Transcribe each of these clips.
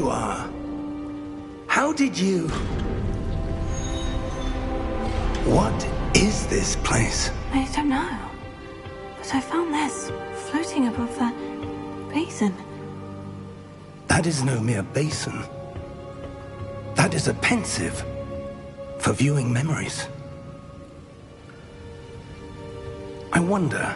you are. How did you... What is this place? I don't know. But I found this floating above that basin. That is no mere basin. That is a pensive for viewing memories. I wonder...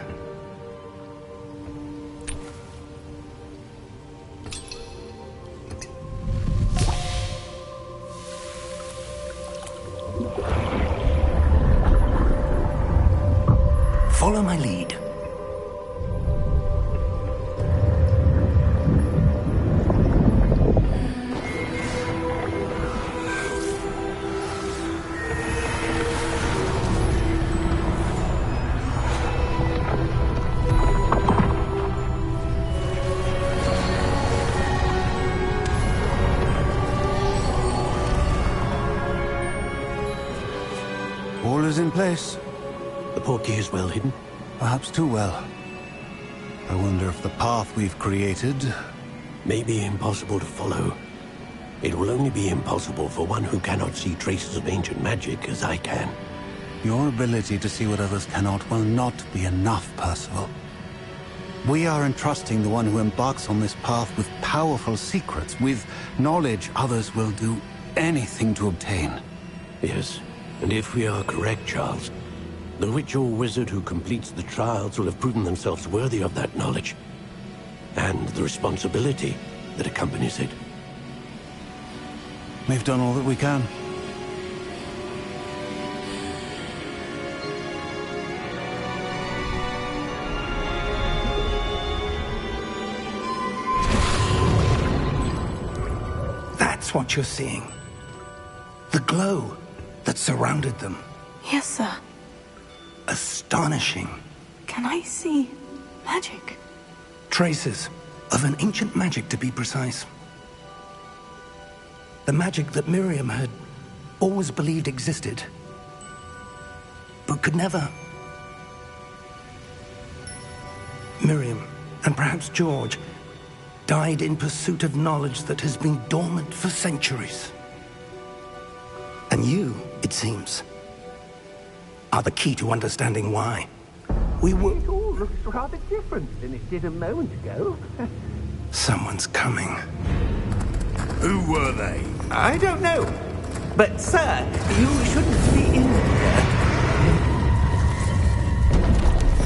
Follow my lead. All is in place. The portkey is well hidden. Perhaps too well. I wonder if the path we've created... may be impossible to follow. It will only be impossible for one who cannot see traces of ancient magic as I can. Your ability to see what others cannot will not be enough, Percival. We are entrusting the one who embarks on this path with powerful secrets, with knowledge others will do anything to obtain. Yes, and if we are correct, Charles, the witch or wizard who completes the trials will have proven themselves worthy of that knowledge, and the responsibility that accompanies it. We've done all that we can. That's what you're seeing. The glow that surrounded them. Yes, sir. Astonishing. Can I see magic? Traces of an ancient magic, to be precise. The magic that Miriam had always believed existed, but could never. Miriam, and perhaps George, died in pursuit of knowledge that has been dormant for centuries. And you, it seems, are the key to understanding why. We were... It all looks rather different than it did a moment ago. Someone's coming. Who were they? I don't know. But, sir, you shouldn't be in here.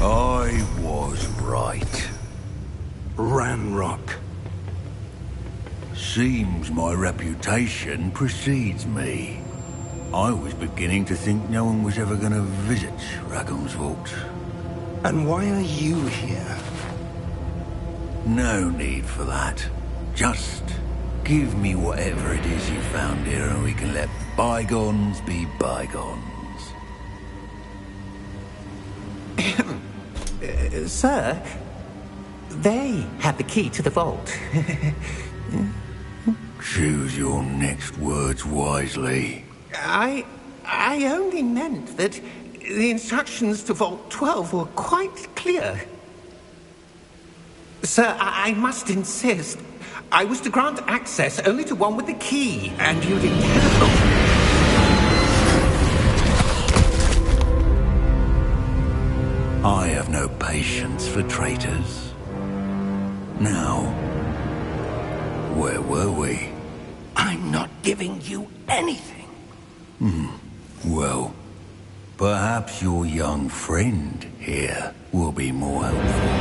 I was right. Ranrock. Seems my reputation precedes me. I was beginning to think no one was ever going to visit Rackham's Vault. And why are you here? No need for that. Just give me whatever it is you found here and we can let bygones be bygones. Sir, they have the key to the vault. Choose your next words wisely. I only meant that the instructions to Vault 12 were quite clear. Sir, I must insist. I was to grant access only to one with the key, and you didn't have... I have no patience for traitors. Now, where were we? I'm not giving you anything. Well, perhaps your young friend here will be more helpful.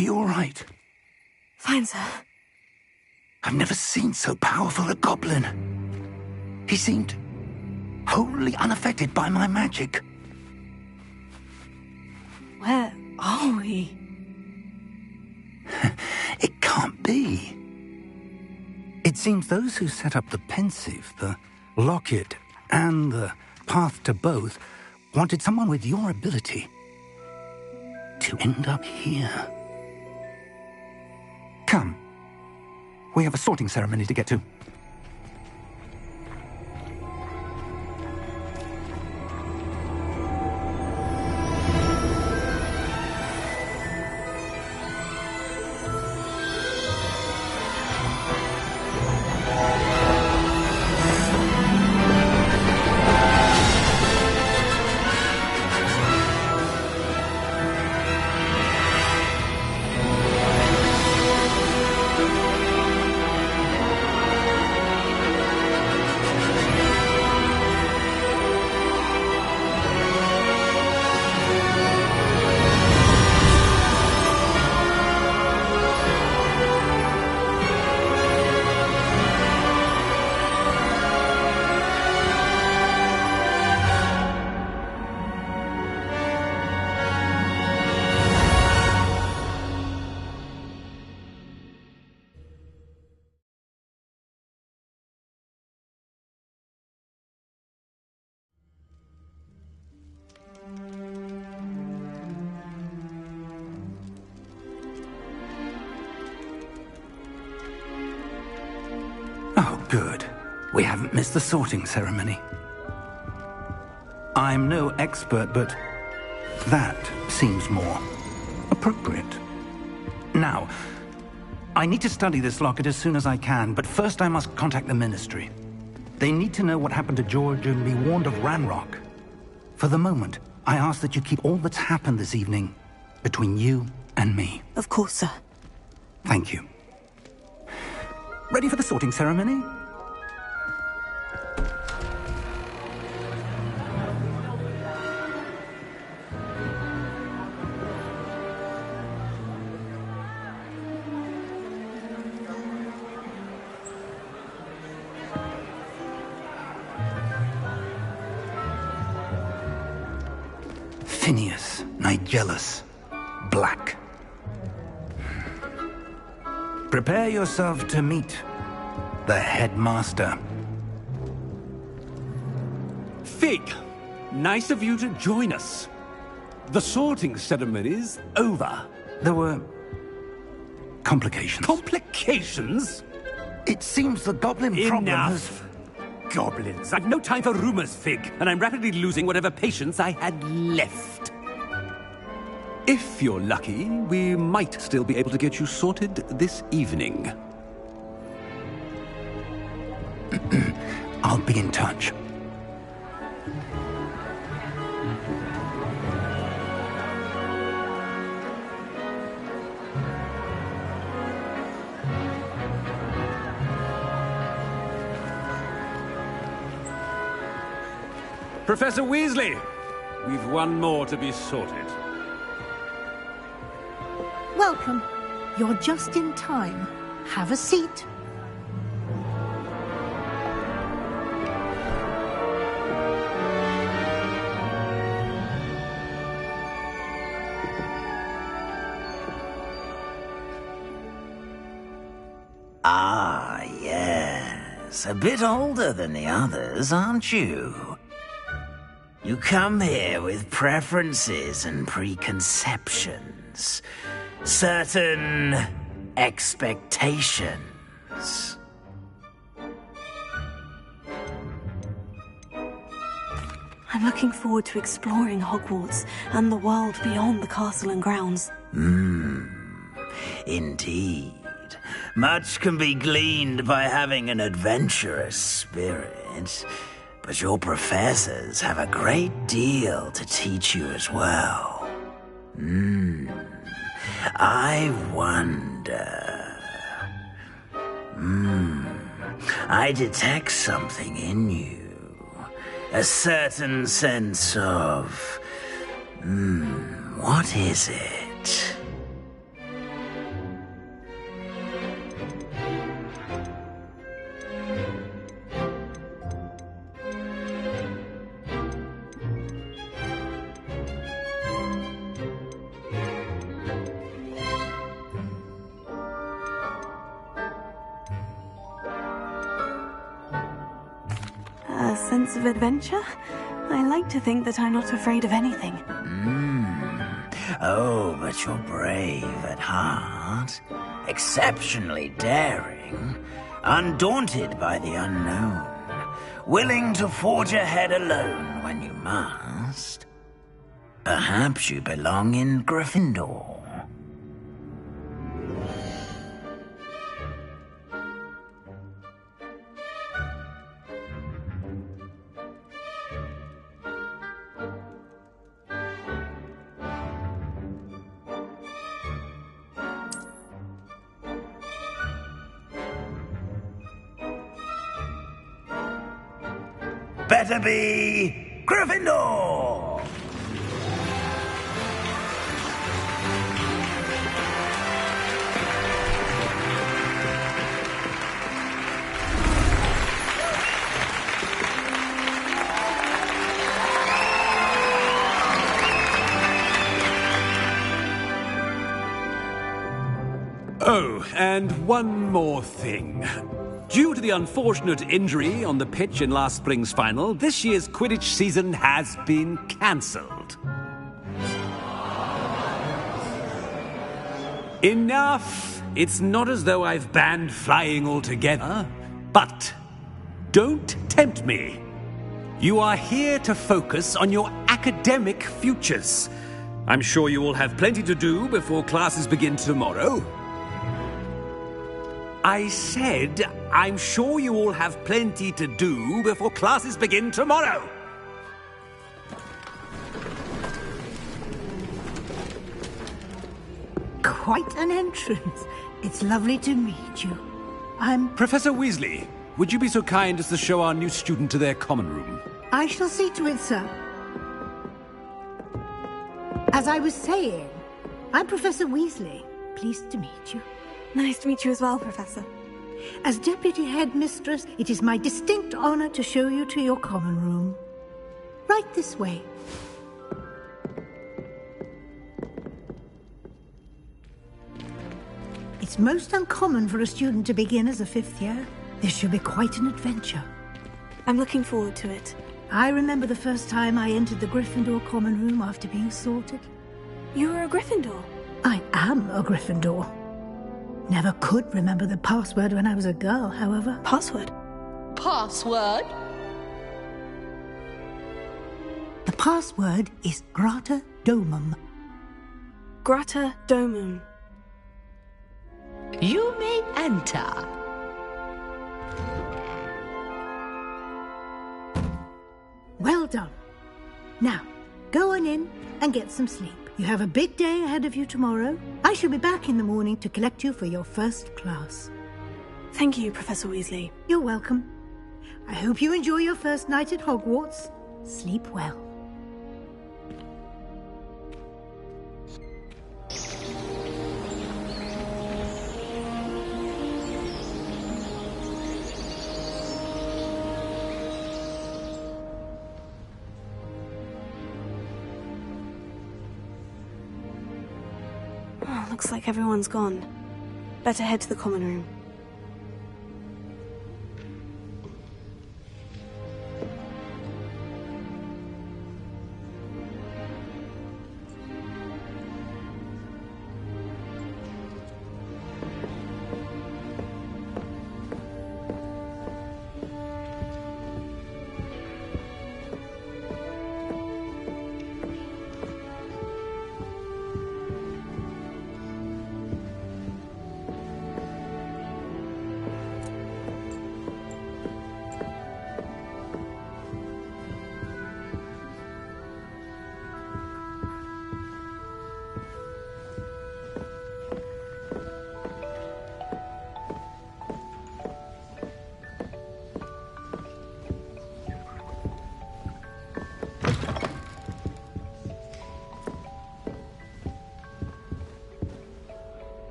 Are you all right? Fine, sir. I've never seen so powerful a goblin. He seemed wholly unaffected by my magic. Where are we? It can't be. It seems those who set up the pensive, the locket, and the path to both wanted someone with your ability to end up here. Come. We have a sorting ceremony to get to. Oh, good. We haven't missed the sorting ceremony. I'm no expert, but that seems more appropriate. Now, I need to study this locket as soon as I can, but first I must contact the Ministry. They need to know what happened to George and be warned of Ranrock. For the moment, I ask that you keep all that's happened this evening between you and me. Of course, sir. Thank you. Ready for the sorting ceremony? Phineas, Nigellus, Black. Prepare yourself to meet the headmaster. Fig, nice of you to join us. The sorting ceremony's over. There were complications. Complications? It seems the goblin problem has... Enough. Goblins. I've no time for rumors, Fig, and I'm rapidly losing whatever patience I had left. If you're lucky, we might still be able to get you sorted this evening. I'll be in touch. Professor Weasley, we've one more to be sorted. Welcome. You're just in time. Have a seat. Ah, yes. A bit older than the others, aren't you? You come here with preferences and preconceptions. Certain expectations. I'm looking forward to exploring Hogwarts and the world beyond the castle and grounds. Indeed. Much can be gleaned by having an adventurous spirit, but your professors have a great deal to teach you as well. I wonder... I detect something in you. A certain sense of... what is it? sense of adventure. I like to think that I'm not afraid of anything. Oh, but you're brave at heart, exceptionally daring, undaunted by the unknown, willing to forge ahead alone when you must. Perhaps you belong in Gryffindor. Better be Gryffindor! Oh, and one more thing. Due to the unfortunate injury on the pitch in last spring's final, this year's Quidditch season has been cancelled. Enough! It's not as though I've banned flying altogether, but don't tempt me. You are here to focus on your academic futures. I'm sure you will have plenty to do before classes begin tomorrow. I said, I'm sure you all have plenty to do before classes begin tomorrow. Quite an entrance. It's lovely to meet you. I'm... Professor Weasley, would you be so kind as to show our new student to their common room? I shall see to it, sir. As I was saying, I'm Professor Weasley. Pleased to meet you. Nice to meet you as well, Professor. As Deputy Headmistress, it is my distinct honor to show you to your common room. Right this way. It's most uncommon for a student to begin as a fifth year. This should be quite an adventure. I'm looking forward to it. I remember the first time I entered the Gryffindor common room after being sorted. You were a Gryffindor? I am a Gryffindor. Never could remember the password when I was a girl, however. Password? Password? The password is Grata Domum. Grata Domum. You may enter. Well done. Now, go on in and get some sleep. You have a big day ahead of you tomorrow. I shall be back in the morning to collect you for your first class. Thank you, Professor Weasley. You're welcome. I hope you enjoy your first night at Hogwarts. Sleep well. Oh, looks like everyone's gone. Better head to the common room.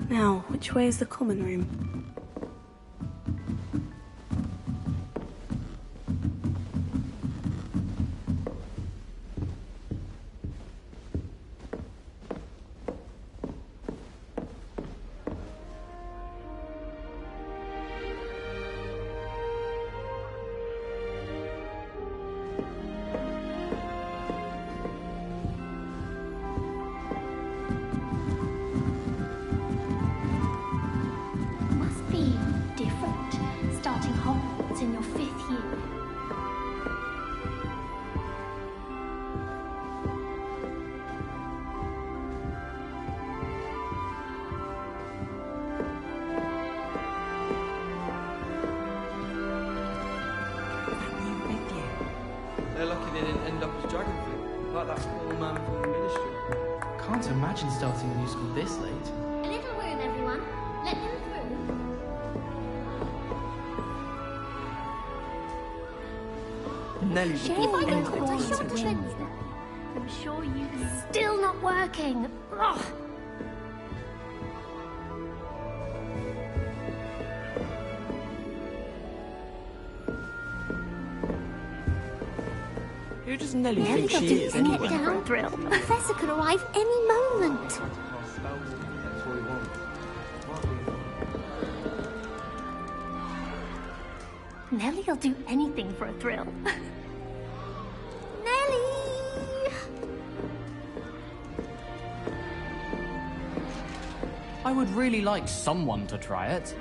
Now, which way is the common room? They're lucky they didn't end up as dragonfly, like that poor man from the ministry. Can't imagine starting a new school this late. A little room, everyone. Let them through. Nelly If I don't put my shot defense there, I'm sure you still not working. Ugh. Who does Nelly Nelly think got she to is get anyway? down. The professor could arrive any moment. Nelly'll do anything for a thrill. Nelly! I would really like someone to try it.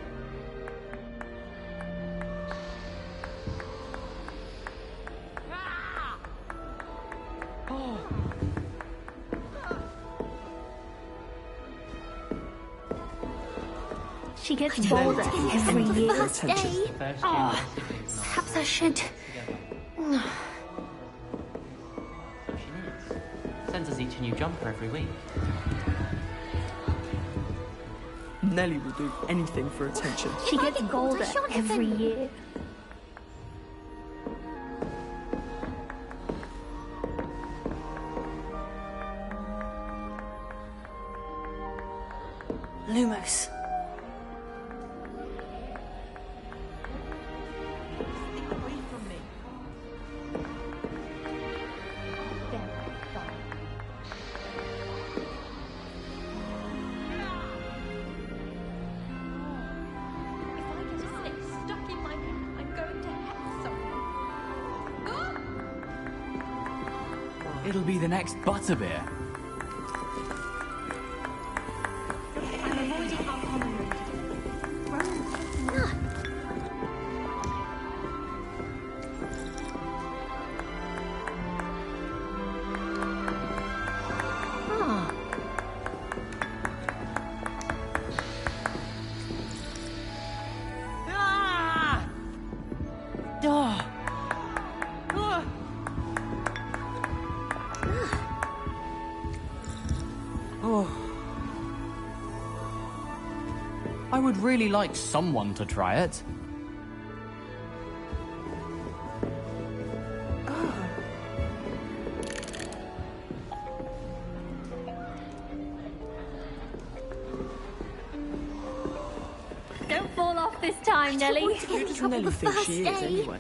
She gets bolder every year. First day. Oh, perhaps I should. Sends us each a new jumper every week. Nelly will do anything for attention. She gets bolder every year. Lumos. It'll be the next butterbeer. I would really like someone to try it. Don't fall off this time, Nelly. Who does Nelly think she is anyway?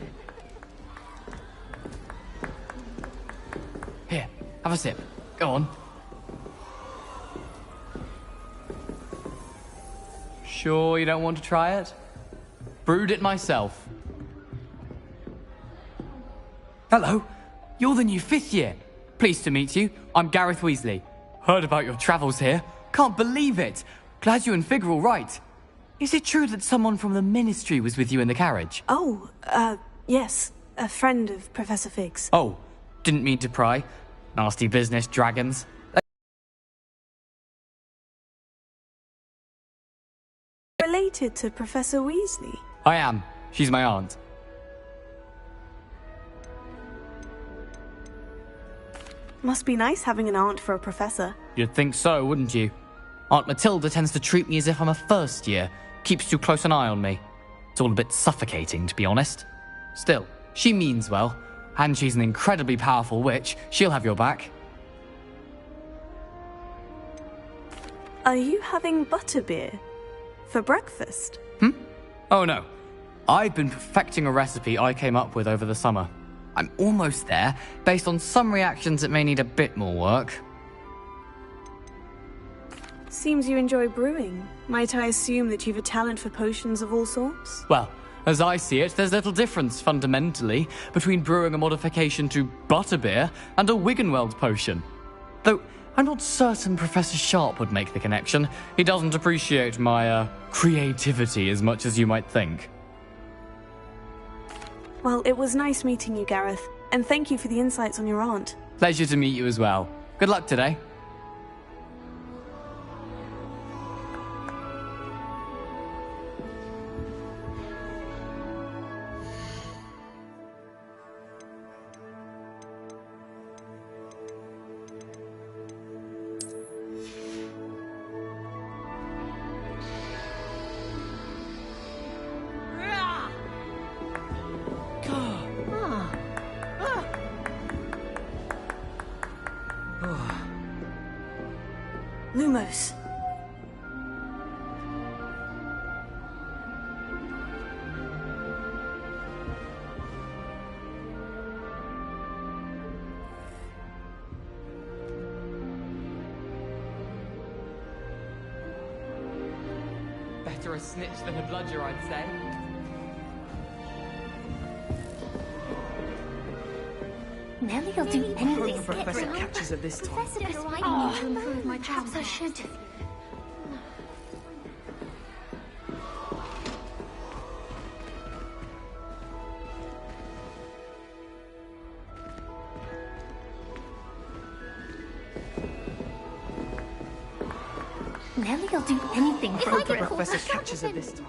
Here, have a sip. Go on. Sure you don't want to try it? Brewed it myself. Hello, you're the new 5th year. Pleased to meet you. I'm Gareth Weasley. Heard about your travels here. Can't believe it. Glad you and Fig are all right. Is it true that someone from the Ministry was with you in the carriage? Oh, yes. A friend of Professor Fig's. Oh, didn't mean to pry. Nasty business, dragons. Related to Professor Weasley? I am. She's my aunt. Must be nice having an aunt for a professor. You'd think so, wouldn't you? Aunt Matilda tends to treat me as if I'm a first year. Keeps too close an eye on me. It's all a bit suffocating, to be honest. Still, she means well. And she's an incredibly powerful witch. She'll have your back. Are you having butterbeer? For breakfast? Oh no. I've been perfecting a recipe I came up with over the summer. I'm almost there, based on some reactions that may need a bit more work. Seems you enjoy brewing. Might I assume that you've a talent for potions of all sorts? Well, as I see it, there's little difference, fundamentally, between brewing a modification to butterbeer and a Wiggenweld potion. Though, I'm not certain Professor Sharp would make the connection. He doesn't appreciate my, creativity as much as you might think. Well, it was nice meeting you, Gareth. And thank you for the insights on your aunt. Pleasure to meet you as well. Good luck today. Lumos. Better a snitch than a bludger, I'd say. Nellie'll do anything The professor catches at this time. Professor persuaded me to improve my perhaps I should. Nellie'll do anything for The professor catches at this time.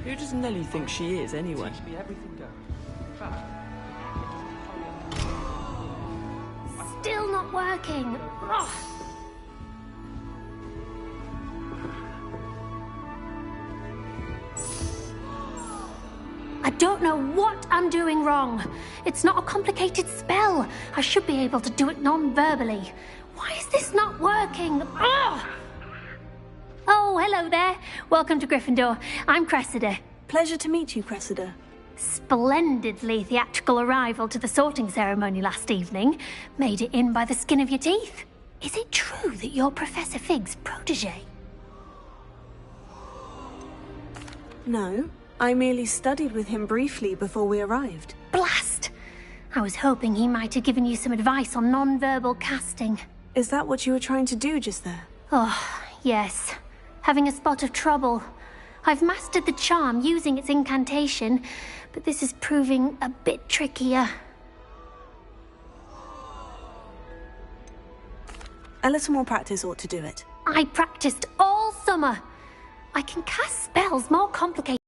Who does Nellie think she is, anyway? Teach me everything goes. In fact, Still not working. Ugh. I don't know what I'm doing wrong. It's not a complicated spell. I should be able to do it non-verbally. Why is this not working? Ugh. Oh, hello there. Welcome to Gryffindor. I'm Cressida. Pleasure to meet you, Cressida. Splendidly theatrical arrival to the sorting ceremony last evening. Made it in by the skin of your teeth. Is it true that you're Professor Fig's protege? No, I merely studied with him briefly before we arrived. Blast! I was hoping he might have given you some advice on non-verbal casting. Is that what you were trying to do just there? Oh, yes. Having a spot of trouble. I've mastered the charm using its incantation, but this is proving a bit trickier. A little more practice ought to do it. I practiced all summer. I can cast spells more complicated.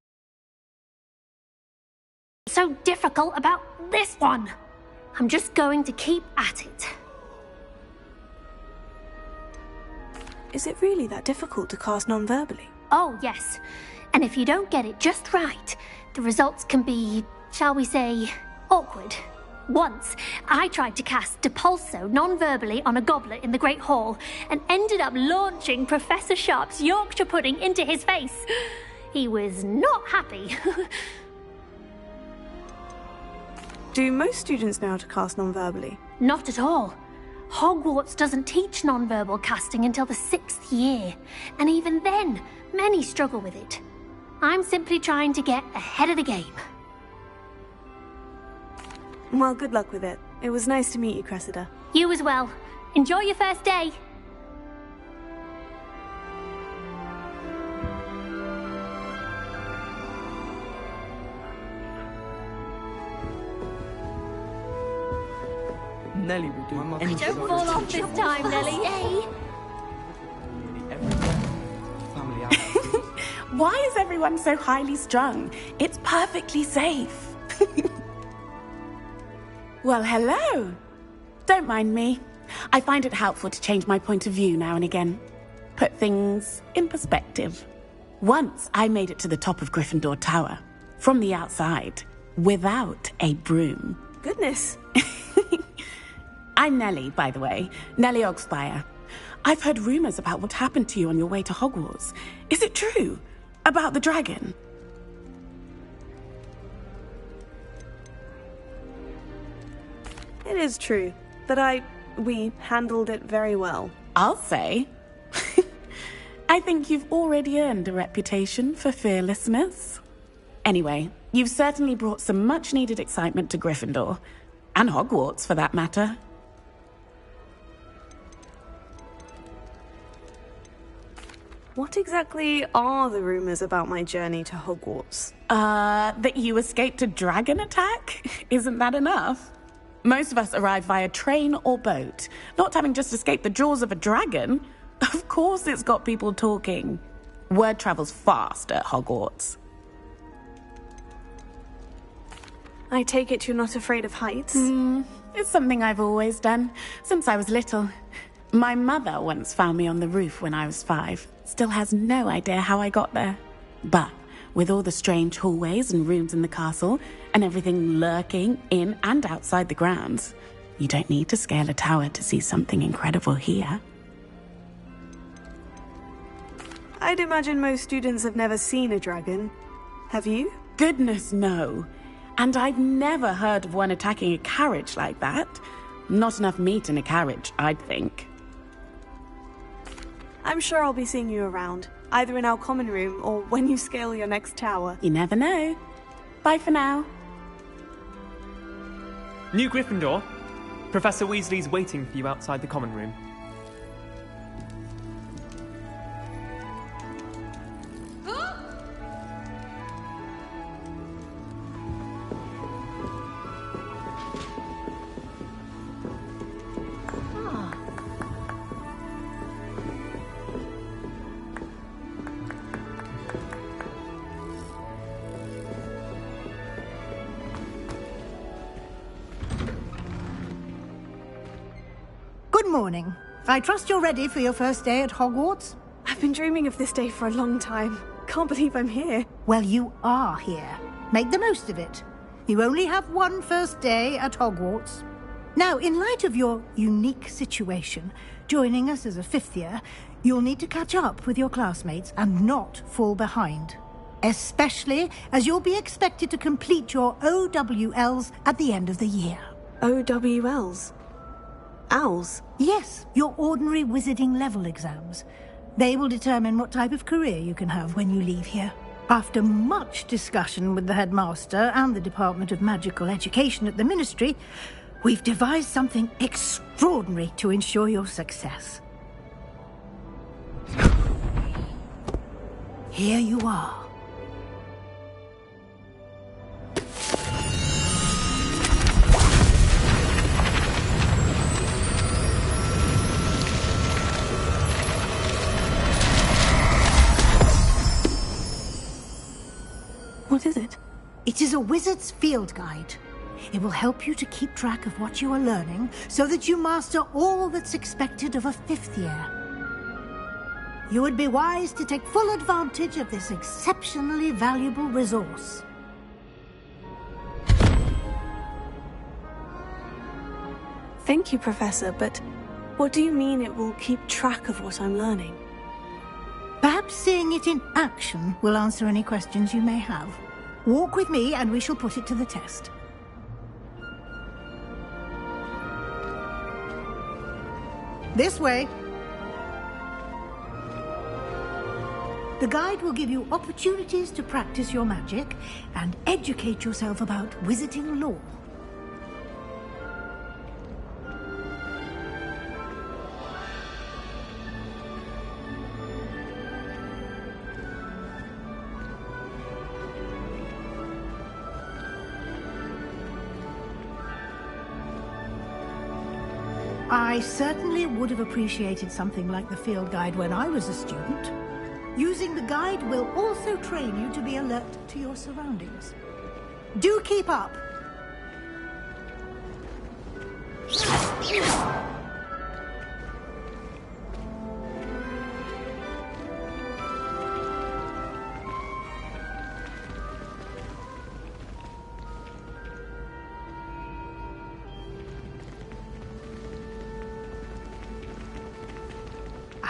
So difficult about this one. I'm just going to keep at it. Is it really that difficult to cast non-verbally? Oh, yes. And if you don't get it just right, the results can be, shall we say, awkward. Once, I tried to cast Depulso non-verbally on a goblet in the Great Hall and ended up launching Professor Sharp's Yorkshire pudding into his face. He was not happy. Do most students know how to cast non-verbally? Not at all. Hogwarts doesn't teach non-verbal casting until the 6th year, and even then, many struggle with it. I'm simply trying to get ahead of the game. Well, good luck with it. It was nice to meet you, Cressida. You as well. Enjoy your first day. Nellie will do anything. Don't fall off this time, Nellie. Why is everyone so highly strung? It's perfectly safe. Well, hello. Don't mind me. I find it helpful to change my point of view now and again. Put things in perspective. Once I made it to the top of Gryffindor Tower, from the outside, without a broom. Goodness. I'm Nellie, by the way. Nellie Ogspire. I've heard rumors about what happened to you on your way to Hogwarts. Is it true? About the dragon? It is true that we handled it very well. I'll say. I think you've already earned a reputation for fearlessness. Anyway, you've certainly brought some much-needed excitement to Gryffindor. And Hogwarts, for that matter. What exactly are the rumors about my journey to Hogwarts? That you escaped a dragon attack? Isn't that enough? Most of us arrive via train or boat, not having just escaped the jaws of a dragon. Of course it's got people talking. Word travels fast at Hogwarts. I take it you're not afraid of heights? It's something I've always done, since I was little. My mother once found me on the roof when I was 5. Still has no idea how I got there. But with all the strange hallways and rooms in the castle, and everything lurking in and outside the grounds, you don't need to scale a tower to see something incredible here. I'd imagine most students have never seen a dragon. Have you? Goodness, no. And I've never heard of one attacking a carriage like that. Not enough meat in a carriage, I'd think. I'm sure I'll be seeing you around, either in our common room or when you scale your next tower. You never know. Bye for now. New Gryffindor. Professor Weasley's waiting for you outside the common room. Good morning. I trust you're ready for your first day at Hogwarts? I've been dreaming of this day for a long time. Can't believe I'm here. Well, you are here. Make the most of it. You only have one first day at Hogwarts. Now, in light of your unique situation, joining us as a 5th year, you'll need to catch up with your classmates and not fall behind. Especially as you'll be expected to complete your OWLs at the end of the year. OWLs? Owls? Yes, your ordinary wizarding level exams. They will determine what type of career you can have when you leave here. After much discussion with the headmaster and the Department of Magical Education at the Ministry, we've devised something extraordinary to ensure your success. Here you are. What is it? It is a wizard's field guide. It will help you to keep track of what you are learning so that you master all that's expected of a 5th year. You would be wise to take full advantage of this exceptionally valuable resource. Thank you, Professor, but what do you mean it will keep track of what I'm learning? Perhaps seeing it in action will answer any questions you may have. Walk with me and we shall put it to the test. This way. The guide will give you opportunities to practice your magic and educate yourself about wizarding lore. I certainly would have appreciated something like the field guide when I was a student. Using the guide will also train you to be alert to your surroundings. Do keep up!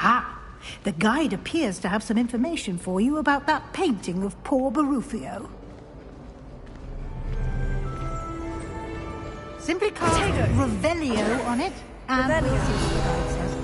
Ah, the guide appears to have some information for you about that painting of poor Barufio. Simply cast Revelio on it, and we'll see what the guide says.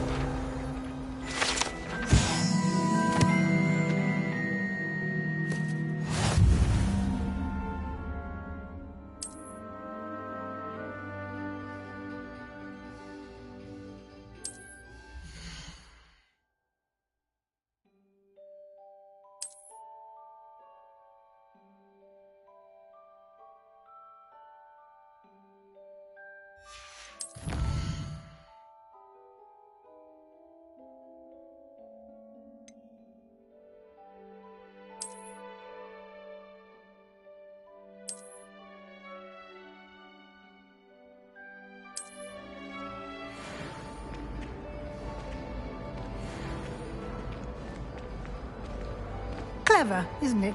Clever, isn't it?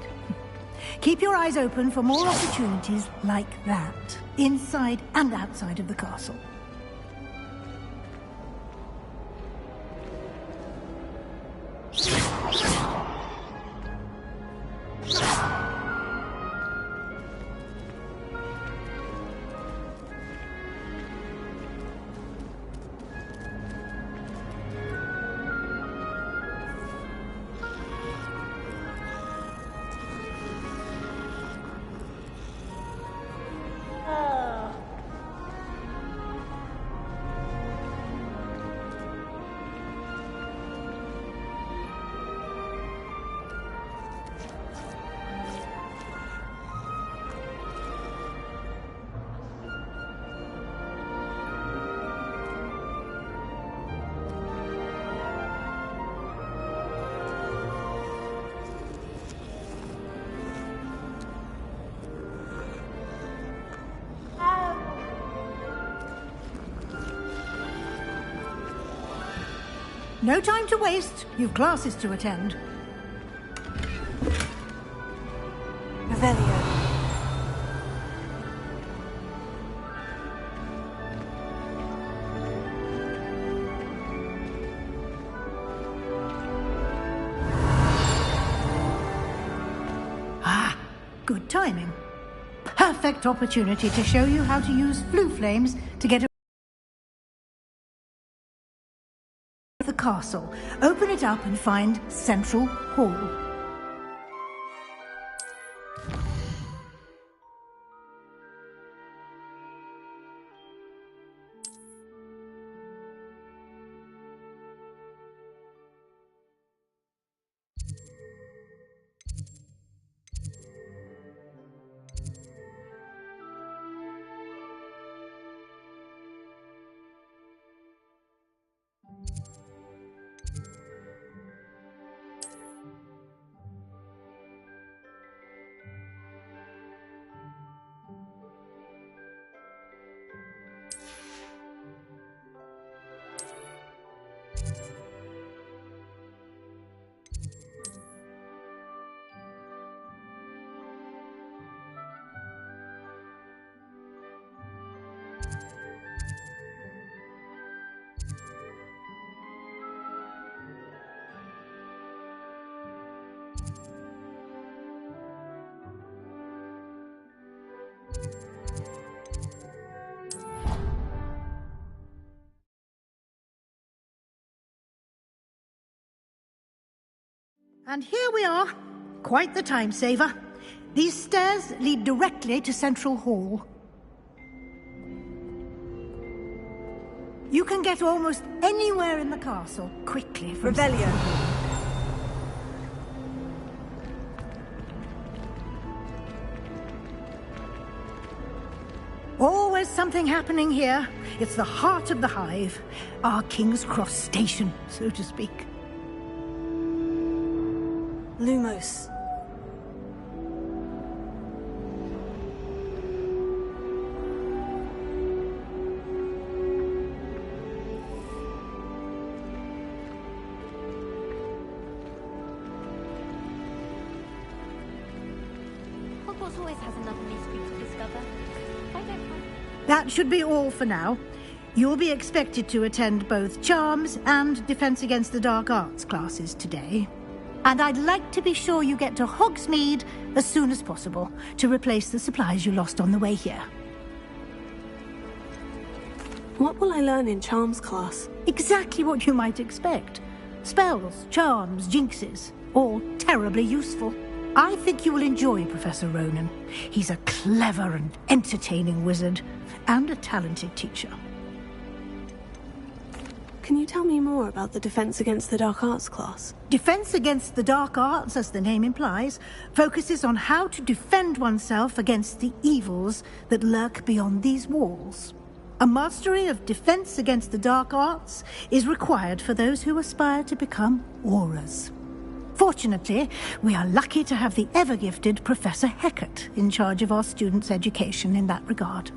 Keep your eyes open for more opportunities like that, inside and outside of the castle. No time to waste. You've classes to attend. Revelio. Ah, good timing. Perfect opportunity to show you how to use flue flames to get the castle. Open it up and find Central Hall. And here we are. Quite the time saver. These stairs lead directly to Central Hall. You can get almost anywhere in the castle quickly from Revelio. Always something happening here. It's the heart of the hive. Our King's Cross station, so to speak. Lumos. Hogwarts always has another mystery to discover. I don't mind. That should be all for now. You'll be expected to attend both Charms and Defense Against the Dark Arts classes today. And I'd like to be sure you get to Hogsmeade as soon as possible to replace the supplies you lost on the way here. What will I learn in charms class? Exactly what you might expect. Spells, charms, jinxes, all terribly useful. I think you will enjoy Professor Ronan. He's a clever and entertaining wizard, and a talented teacher. Can you tell me more about the Defense Against the Dark Arts class? Defense Against the Dark Arts, as the name implies, focuses on how to defend oneself against the evils that lurk beyond these walls. A mastery of Defense Against the Dark Arts is required for those who aspire to become auras. Fortunately, we are lucky to have the ever-gifted Professor Hecat in charge of our students' education in that regard.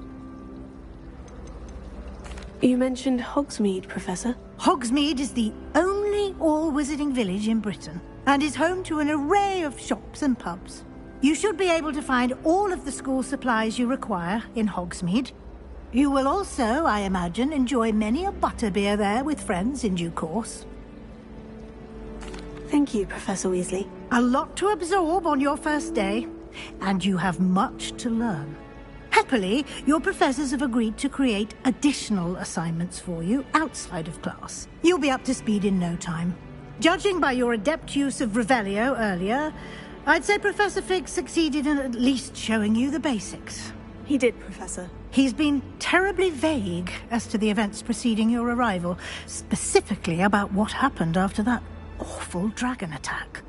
You mentioned Hogsmeade, Professor. Hogsmeade is the only all-wizarding village in Britain, and is home to an array of shops and pubs. You should be able to find all of the school supplies you require in Hogsmeade. You will also, I imagine, enjoy many a butterbeer there with friends in due course. Thank you, Professor Weasley. A lot to absorb on your first day, and you have much to learn. Happily, your professors have agreed to create additional assignments for you outside of class. You'll be up to speed in no time. Judging by your adept use of Revelio earlier, I'd say Professor Fig succeeded in at least showing you the basics. He did, Professor. He's been terribly vague as to the events preceding your arrival, specifically about what happened after that awful dragon attack.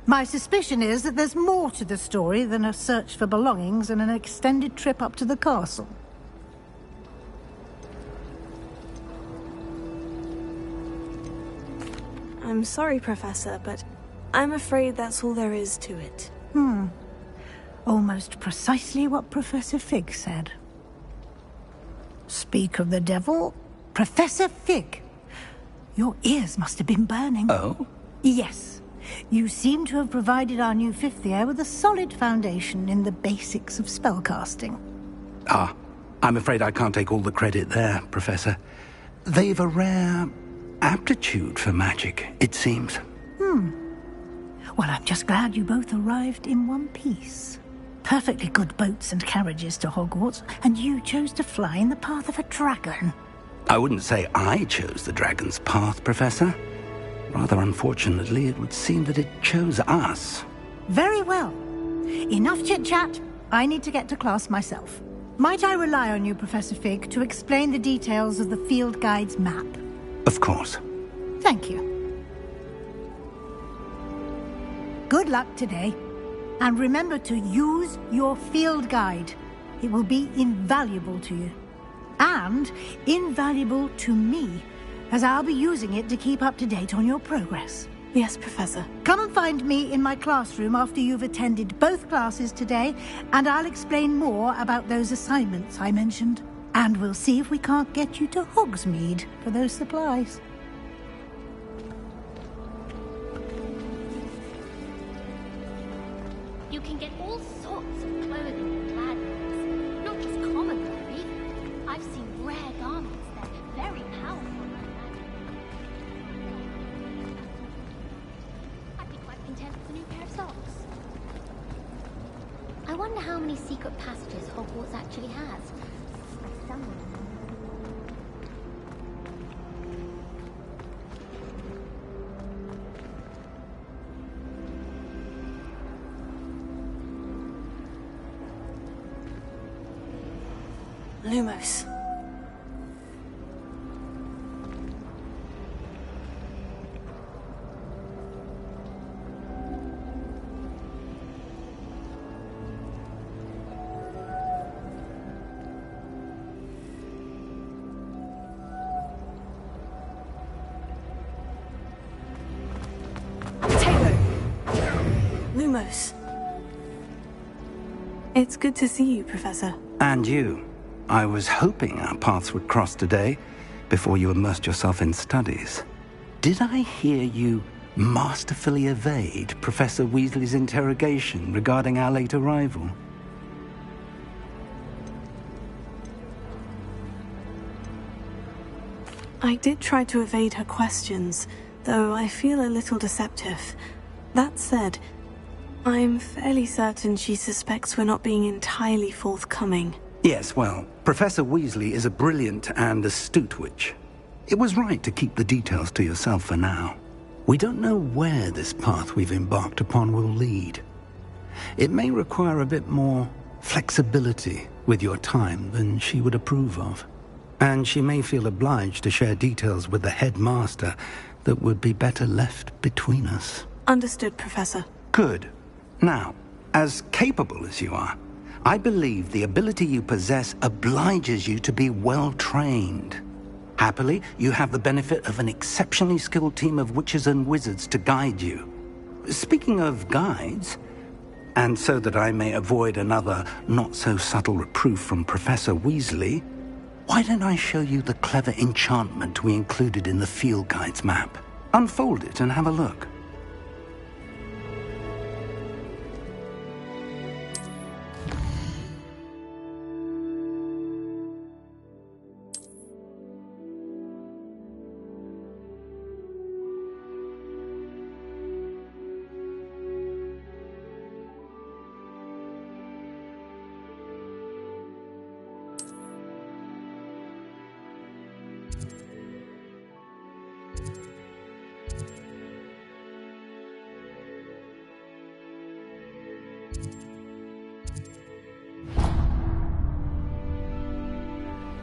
My suspicion is that there's more to the story than a search for belongings and an extended trip up to the castle. I'm sorry, Professor, but I'm afraid that's all there is to it. Almost precisely what Professor Fig said. Speak of the devil, Professor Fig. Your ears must have been burning. Oh? Yes. You seem to have provided our new fifth year with a solid foundation in the basics of spellcasting. Ah, I'm afraid I can't take all the credit there, Professor. They've a rare aptitude for magic, it seems. Well, I'm just glad you both arrived in one piece. Perfectly good boats and carriages to Hogwarts, and you chose to fly in the path of a dragon. I wouldn't say I chose the dragon's path, Professor. Rather unfortunately, it would seem that it chose us. Very well. Enough chit-chat. I need to get to class myself. Might I rely on you, Professor Fig, to explain the details of the field guide's map? Of course. Thank you. Good luck today. And remember to use your field guide. It will be invaluable to you. And invaluable to me, as I'll be using it to keep up to date on your progress. Yes, Professor. Come and find me in my classroom after you've attended both classes today, and I'll explain more about those assignments I mentioned. And we'll see if we can't get you to Hogsmeade for those supplies. You can get all sorts of clothing and gladness, not just common wear. I've seen rare garments that are very powerful and magic. I'd be quite content with a new pair of socks. I wonder how many secret passages Hogwarts actually has. I stumbled on them. Lumos. Lumos. It's good to see you, Professor. And you. I was hoping our paths would cross today, before you immersed yourself in studies. Did I hear you masterfully evade Professor Weasley's interrogation regarding our late arrival? I did try to evade her questions, though I feel a little deceptive. That said, I'm fairly certain she suspects we're not being entirely forthcoming. Yes, well, Professor Weasley is a brilliant and astute witch. It was right to keep the details to yourself for now. We don't know where this path we've embarked upon will lead. It may require a bit more flexibility with your time than she would approve of. And she may feel obliged to share details with the headmaster that would be better left between us. Understood, Professor. Good. Now, as capable as you are, I believe the ability you possess obliges you to be well-trained. Happily, you have the benefit of an exceptionally skilled team of witches and wizards to guide you. Speaking of guides, and so that I may avoid another not-so-subtle reproof from Professor Weasley, why don't I show you the clever enchantment we included in the field guide's map? Unfold it and have a look.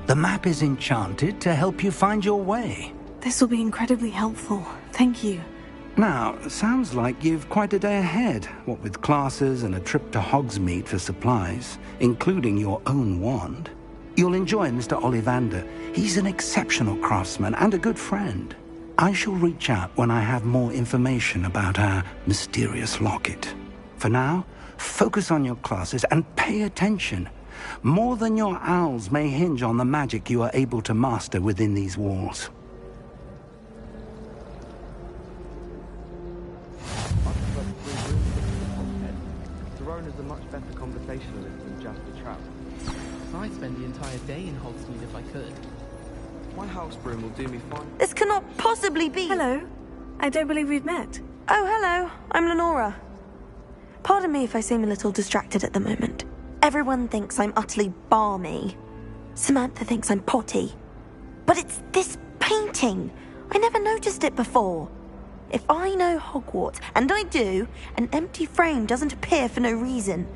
The map is enchanted to help you find your way. This will be incredibly helpful. Thank you. Now, sounds like you've quite a day ahead, what with classes and a trip to Hogsmeade for supplies, including your own wand. You'll enjoy Mr. Ollivander. He's an exceptional craftsman and a good friend. I shall reach out when I have more information about our mysterious locket. For now, focus on your classes and pay attention. More than your owls may hinge on the magic you are able to master within these walls. Verona's a much better conversationalist than just a trap. I'd spend the entire day in Hogsmeade if I could. My house broom will do me fine. This cannot possibly be. Hello. I don't believe we've met. Oh, hello. I'm Lenora. Pardon me if I seem a little distracted at the moment. Everyone thinks I'm utterly balmy. Samantha thinks I'm potty. But it's this painting. I never noticed it before. If I know Hogwarts, and I do, an empty frame doesn't appear for no reason.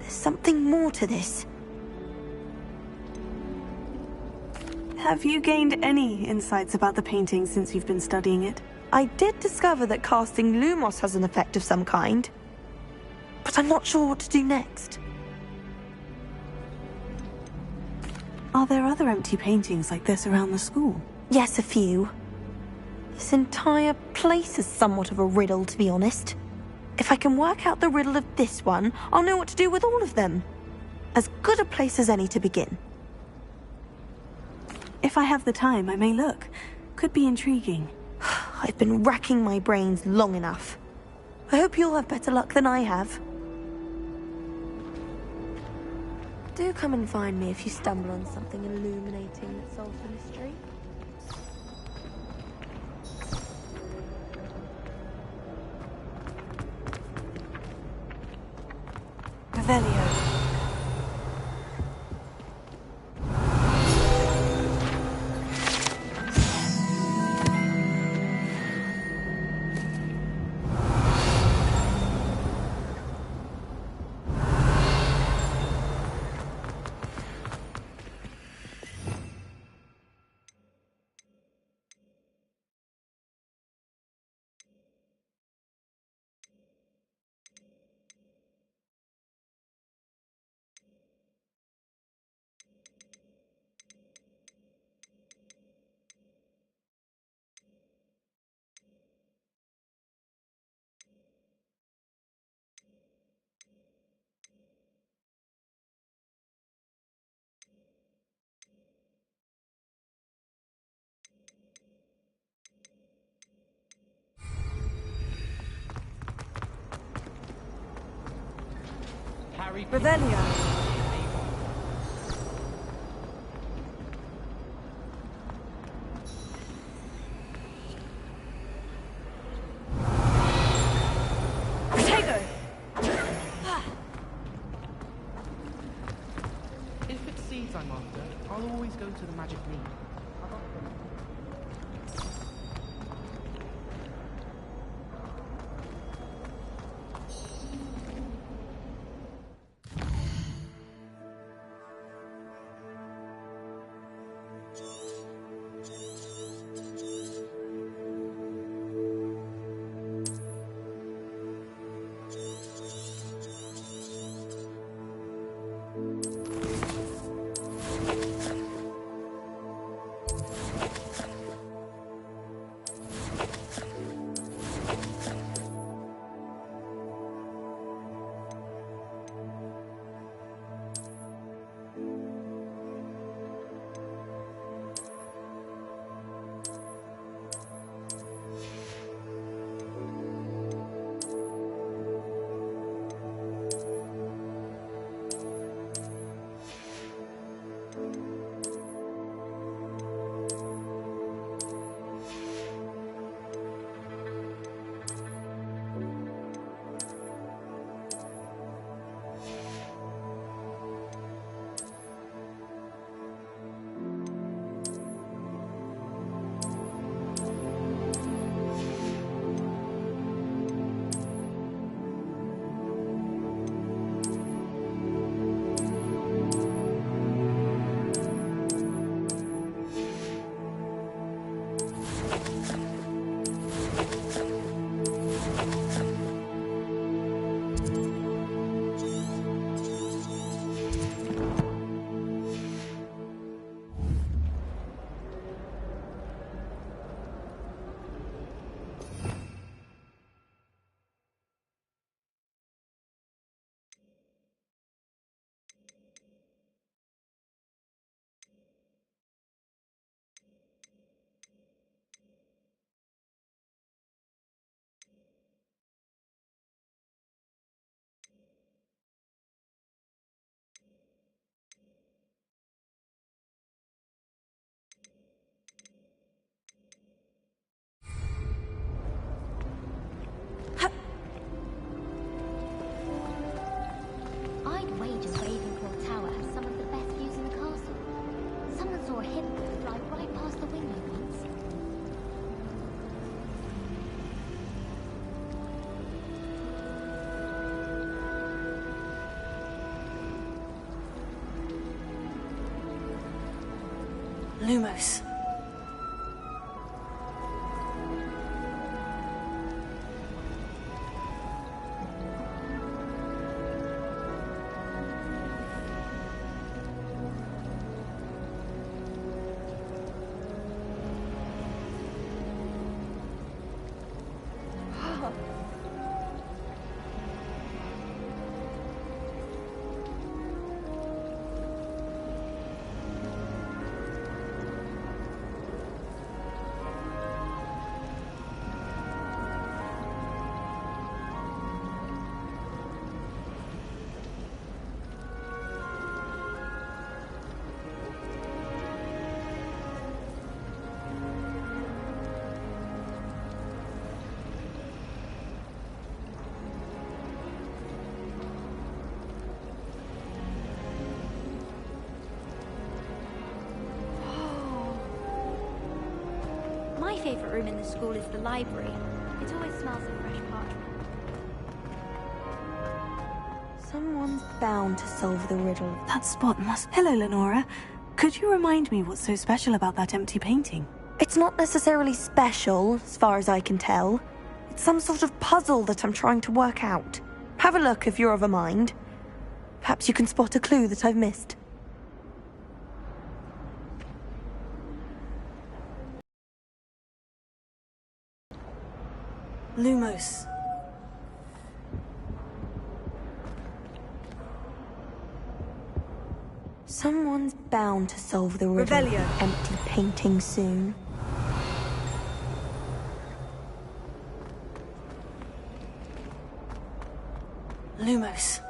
There's something more to this. Have you gained any insights about the painting since you've been studying it? I did discover that casting Lumos has an effect of some kind. But I'm not sure what to do next. Are there other empty paintings like this around the school? Yes, a few. This entire place is somewhat of a riddle, to be honest. If I can work out the riddle of this one, I'll know what to do with all of them. As good a place as any to begin. If I have the time, I may look. Could be intriguing. I've been racking my brains long enough. I hope you'll have better luck than I have. Do come and find me if you stumble on something illuminating that solves the mystery. Revelio. Revelio. If it's seeds I'm after, I'll always go to the magic room. I'd wager Ravenclaw Tower has some of the best views in the castle. Someone saw a hippo fly right past the window once. Lumos. My favourite room in the school is the library. It always smells of fresh parchment. Someone's bound to solve the riddle. That spot must... Hello, Lenora. Could you remind me what's so special about that empty painting? It's not necessarily special, as far as I can tell. It's some sort of puzzle that I'm trying to work out. Have a look if you're of a mind. Perhaps you can spot a clue that I've missed. Lumos. Someone's bound to solve the riddle. Revelio. Empty painting soon. Lumos.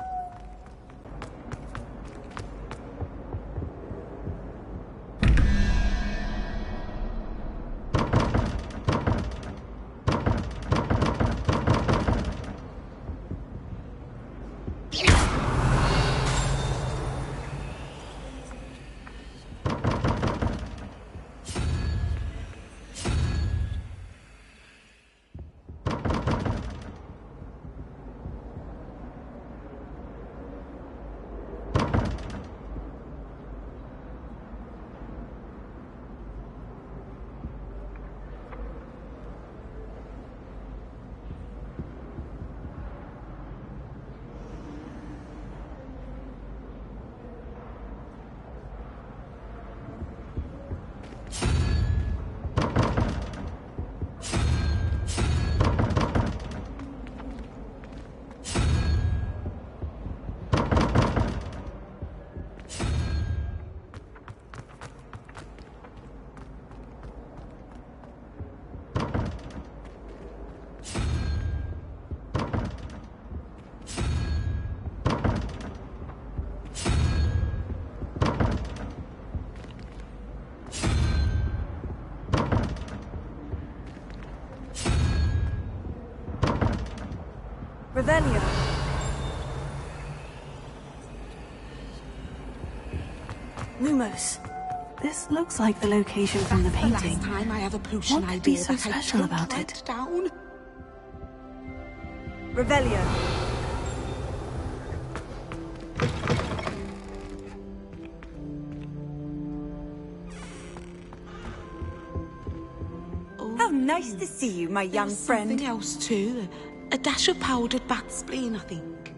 Revelio. Lumos. This looks like the location from the painting. Last time I have a potion What could be idea so that I special took about right it? down. Revelio. How nice to see you, my young friend. Something else too. A dash of powdered bat spleen, I think.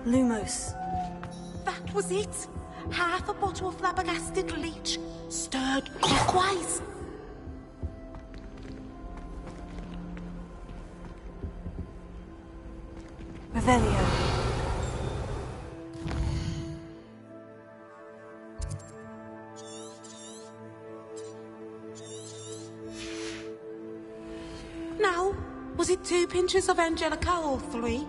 Lumos. That was it. Half a bottle of flabbergasted leech, stirred clockwise. Revelio. Now, was it 2 pinches of Angelica or 3?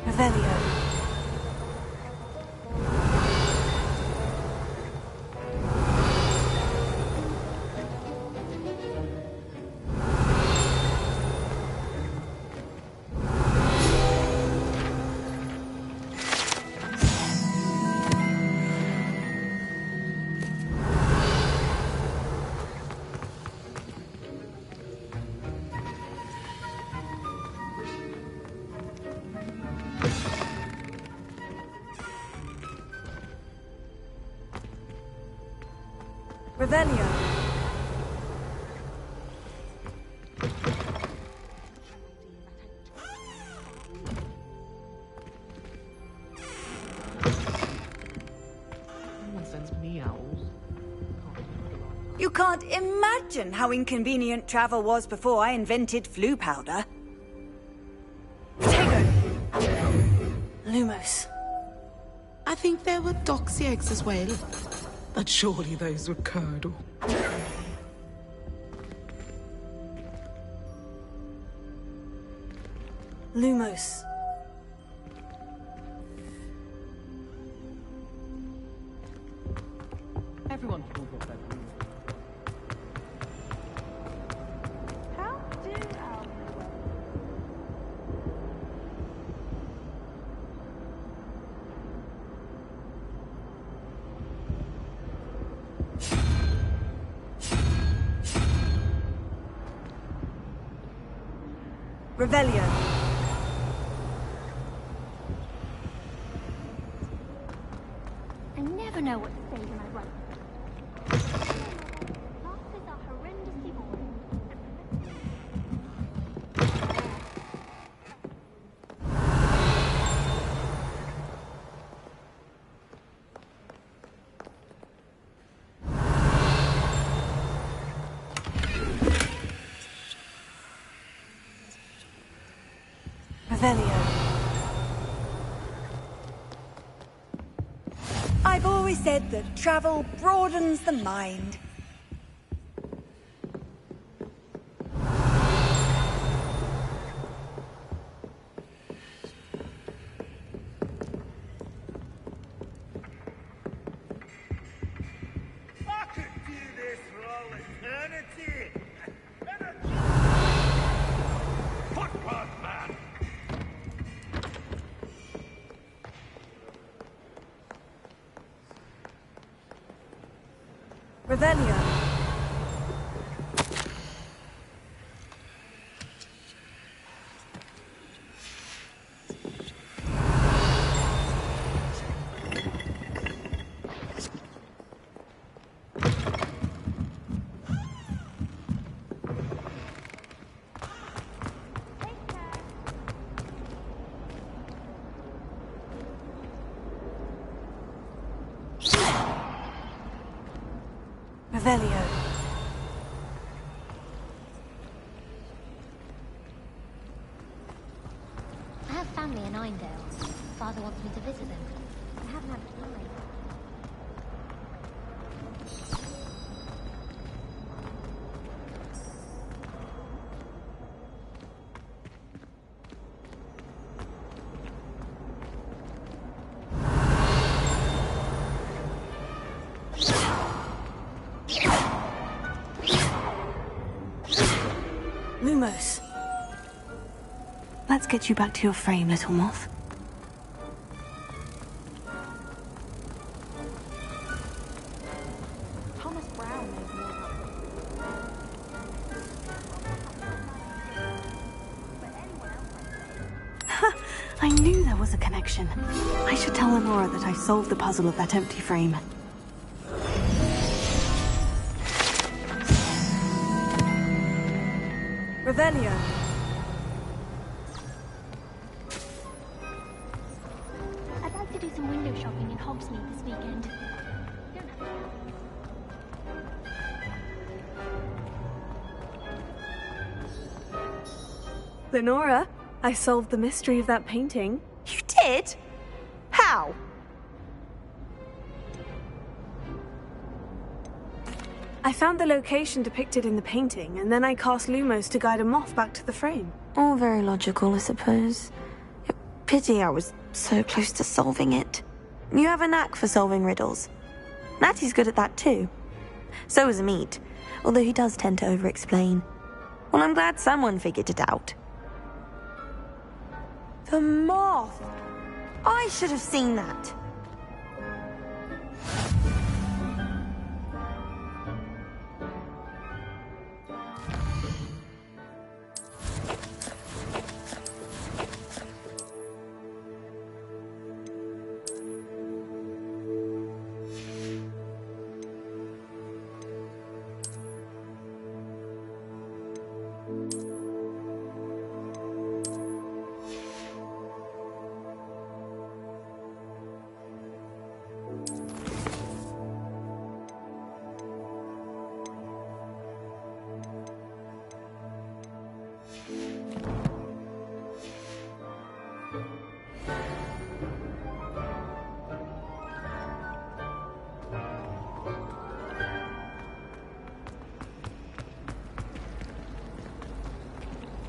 Revelio. Revelio. Someone sends me owls. You can't imagine how inconvenient travel was before I invented flu powder. Lumos. I think there were doxy eggs as well. But surely those were curdle. Lumos. Everyone pulls up their blue. How do owls work? Revelio. I never know what to say when I write. Classes are horrendously boring. Revelio. I've always said that travel broadens the mind. Revelio. Revelio. I have family in Einedale. Father wants me to visit them. I haven't had time. Lumos. Let's get you back to your frame, little moth. Thomas Brown knows more about I knew there was a connection. I should tell Lenora that I solved the puzzle of that empty frame. Revelio. I'd like to do some window shopping in Hogsmeade this weekend. Lenora, I solved the mystery of that painting. You did? How? I found the location depicted in the painting, and then I cast Lumos to guide a moth back to the frame. All very logical, I suppose. Pity I was so close to solving it. You have a knack for solving riddles. Natty's good at that too. So is Amit, although he does tend to over-explain. Well, I'm glad someone figured it out. The moth! I should have seen that.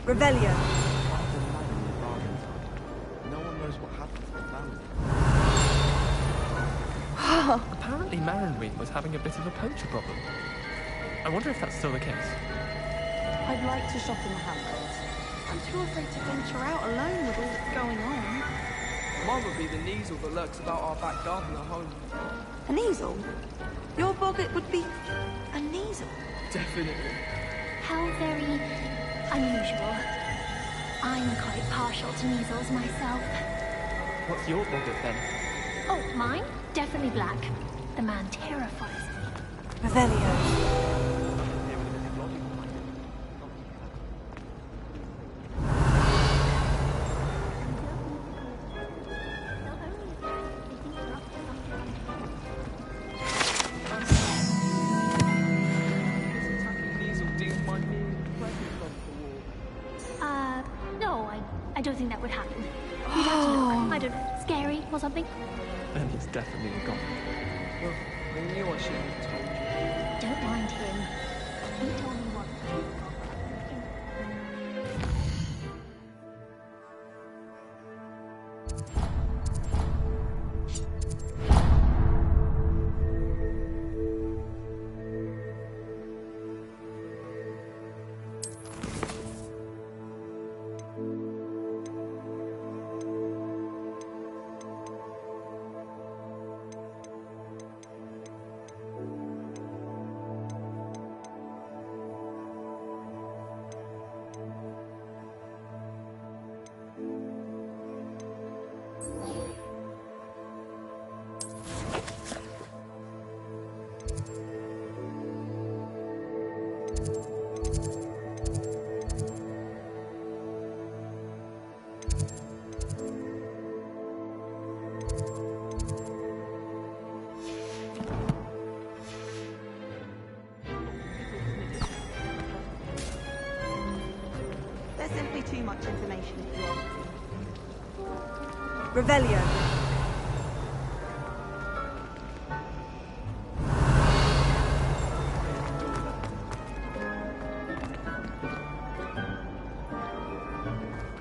Revelio. No one knows what happened to the family. Apparently Marinweed was having a bit of a poacher problem. I wonder if that's still the case. I'd like to shop in the Hamlet. I'm too afraid to venture out alone with all that's going on. Mine would be the Neasel that lurks about our back garden at home. A Neasel? Your boggart would be a Neasel? Definitely. How very unusual. I'm quite partial to measles myself. What's your boggart then? Oh, mine? Definitely black. The man terrifies me. Revelio. No, I don't think that would happen. You'd have to look, I don't know, scary or something. Then he's definitely a goblin. Well, I knew I shouldn't have told you. Don't mind him. He told me what. simply too much information if you want. Revelio.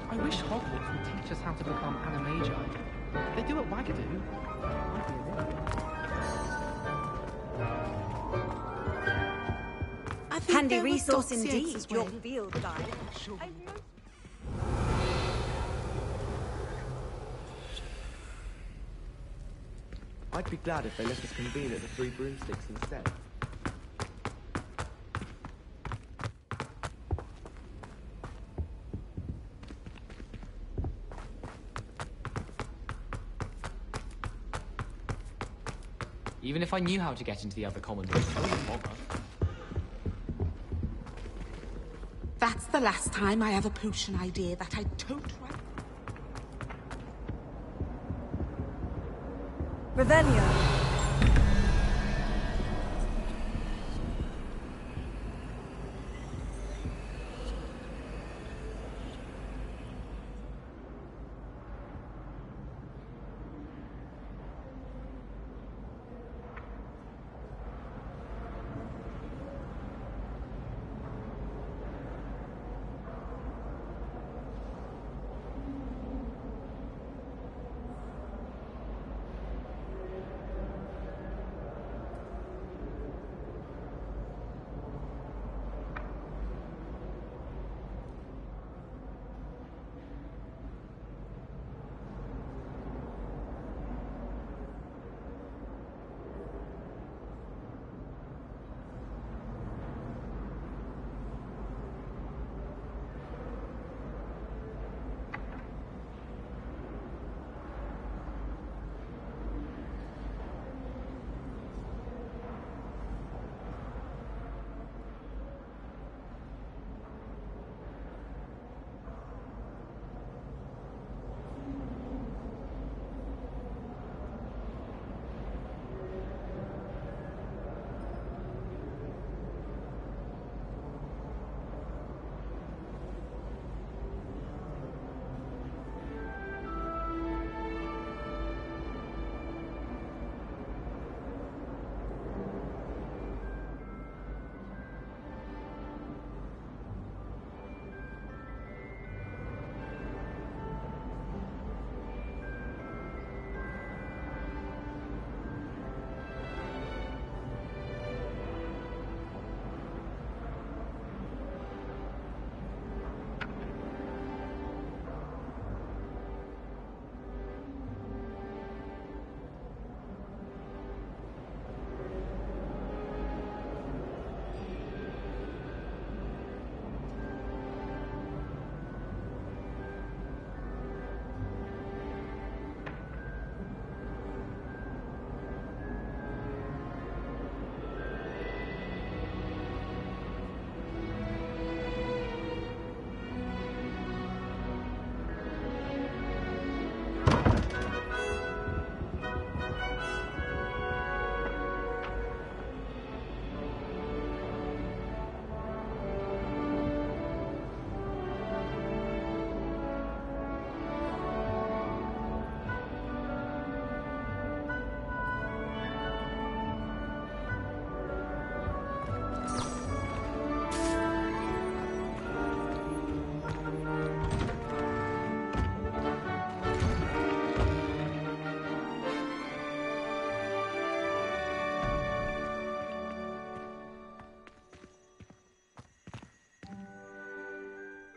I wish Hogwarts would teach us how to become animagi. They do at Wagadu. Might be a bit. Handy resource indeed, your field guide. I'd be glad if they let us convene at the Three Broomsticks instead. Even if I knew how to get into the other common rooms, I wouldn't bother. That's the last time I have a potion idea that I don't write. Revelio.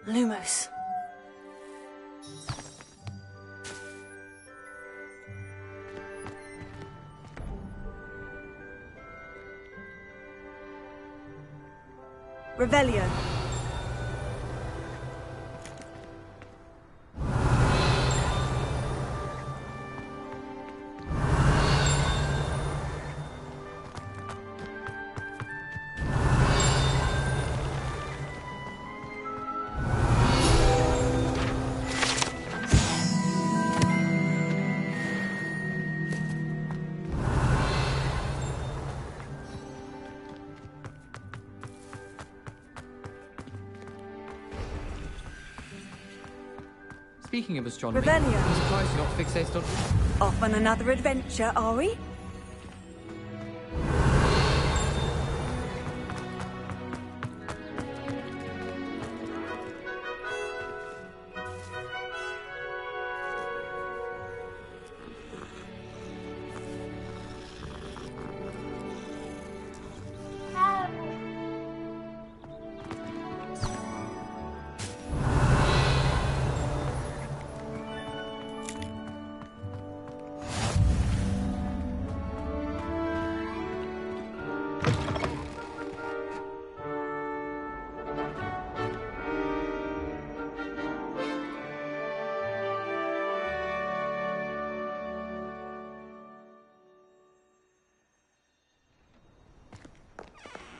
Lumos. Revelio. Speaking of astronomy, Revelio. I'm surprised you're not fixated on... Off on another adventure, are we?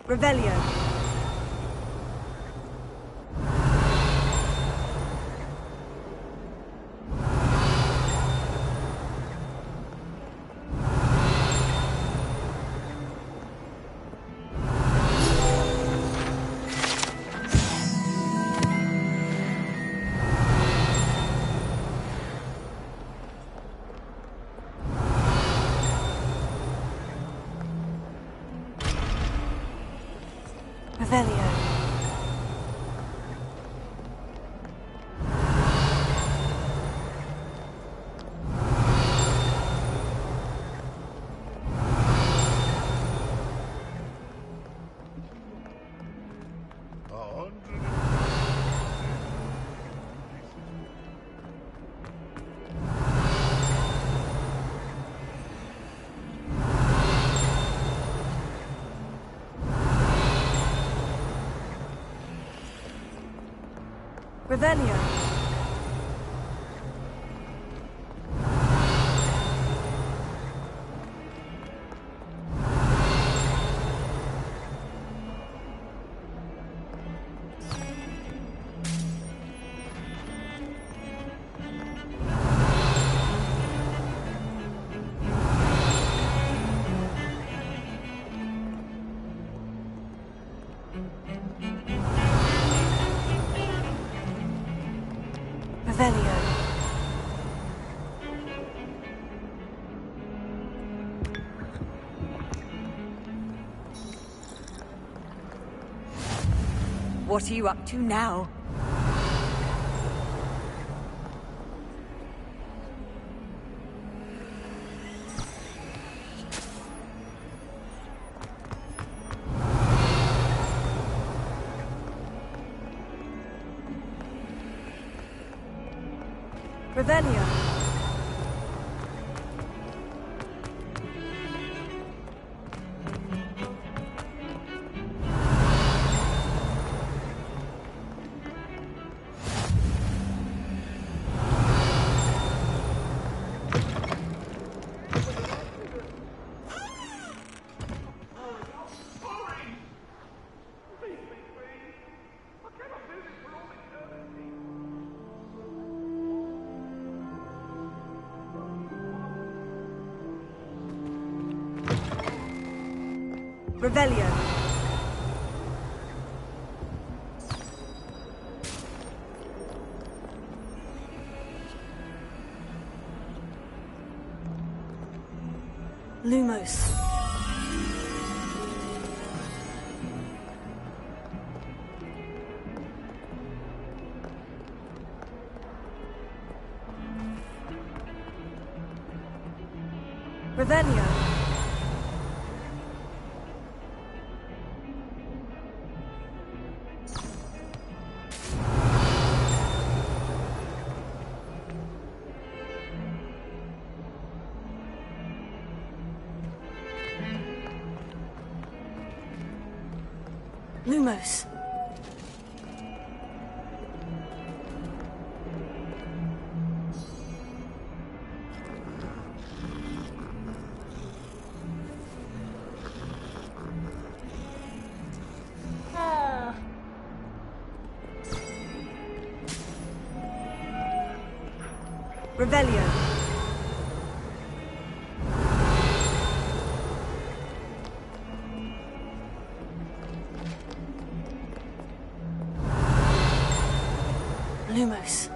Revelio. Revelio. Revelio. Revelio. What are you up to now? Revelio. Revelio. Lumos. Revelio. Lumos. Revelio. Lumos.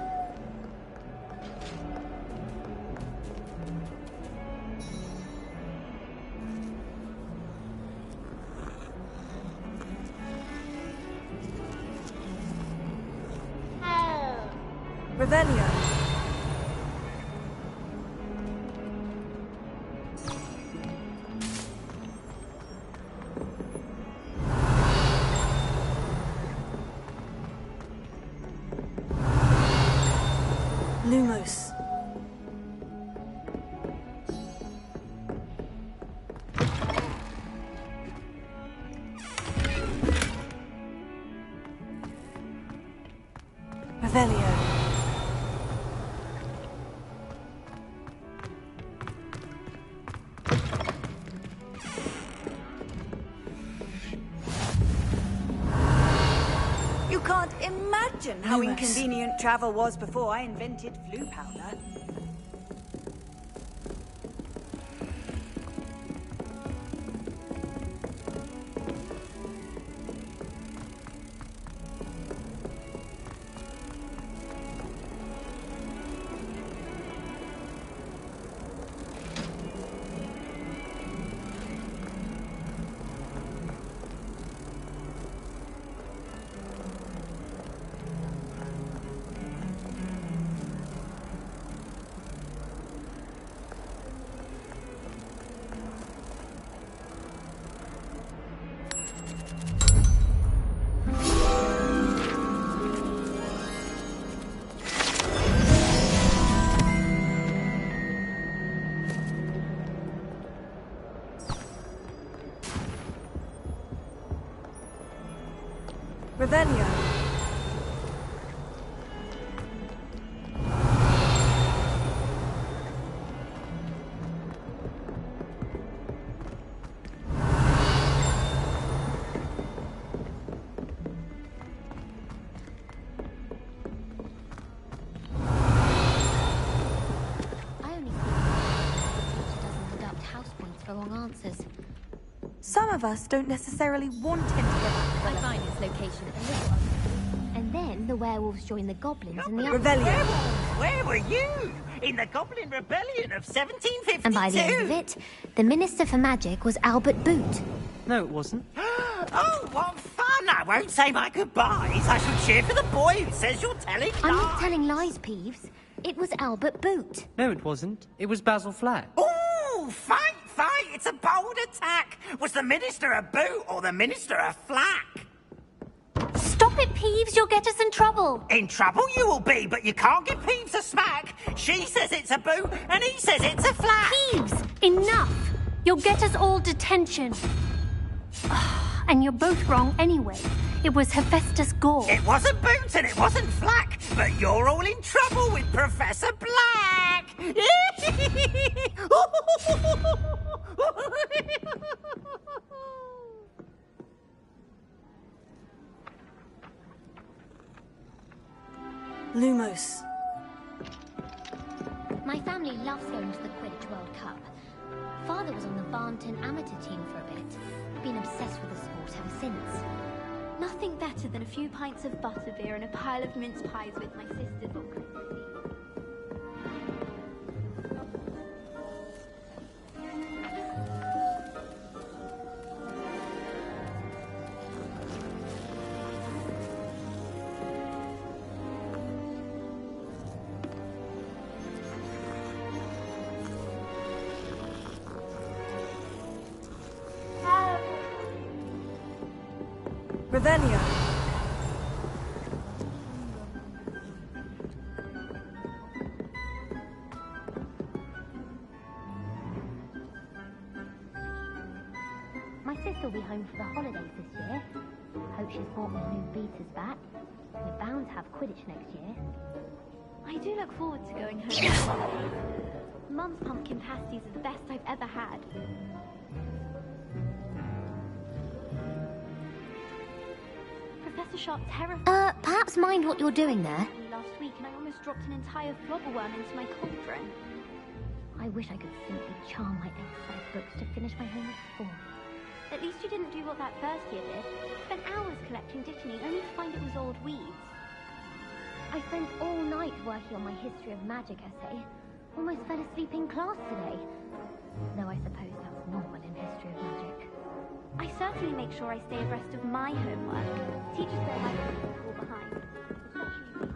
Revelio. Lumos. Revelio. You can't imagine how inconvenient travel was before I invented flu powder. Revelio. Some of us don't necessarily want him to get back. I find his location a little unsafe. And then the werewolves join the goblins and the Revelio. Where were you? In the Goblin Rebellion of 1752? And by the end of it, the Minister for Magic was Albert Boot. No, it wasn't. Oh, what fun! I won't say my goodbyes. I shall cheer for the boy who says you're telling lies. I'm not telling lies, Peeves. It was Albert Boot. No, it wasn't. It was Basil Flack. Ooh, fight! It's a bold attack. Was the Minister a boot or the Minister a flack? Stop it, Peeves. You'll get us in trouble. In trouble you will be, but you can't give Peeves a smack. She says it's a boot and he says it's a flack. Peeves, enough. You'll get us all detention. And you're both wrong anyway. It was Hephaestus Gore. It wasn't boot and it wasn't flack, but you're all in trouble with Professor Black. Lumos. My family loves going to the Quidditch World Cup. Father was on the Barnton amateur team for a bit. Been obsessed with the sport ever since. Nothing better than a few pints of butterbeer and a pile of mince pies with my sisters on Christmas Eve. Revelio. My sister will be home for the holidays this year. Hope she's brought me new beaters back. We're bound to have Quidditch next year. I do look forward to going home. Mum's pumpkin pasties are the best I've ever had. Professor Sharp terrified perhaps mind what you're doing there. me last week, and I almost dropped an entire flobberworm into my cauldron. I wish I could simply charm my exercise books to finish my homework before. At least you didn't do what that first year did. Spent hours collecting Dittany, only to find it was old weeds. I spent all night working on my History of Magic essay. Almost fell asleep in class today. Though I suppose that's normal in History of Magic. I certainly make sure I stay abreast of my homework. Teachers don't like me to fall behind. Especially me.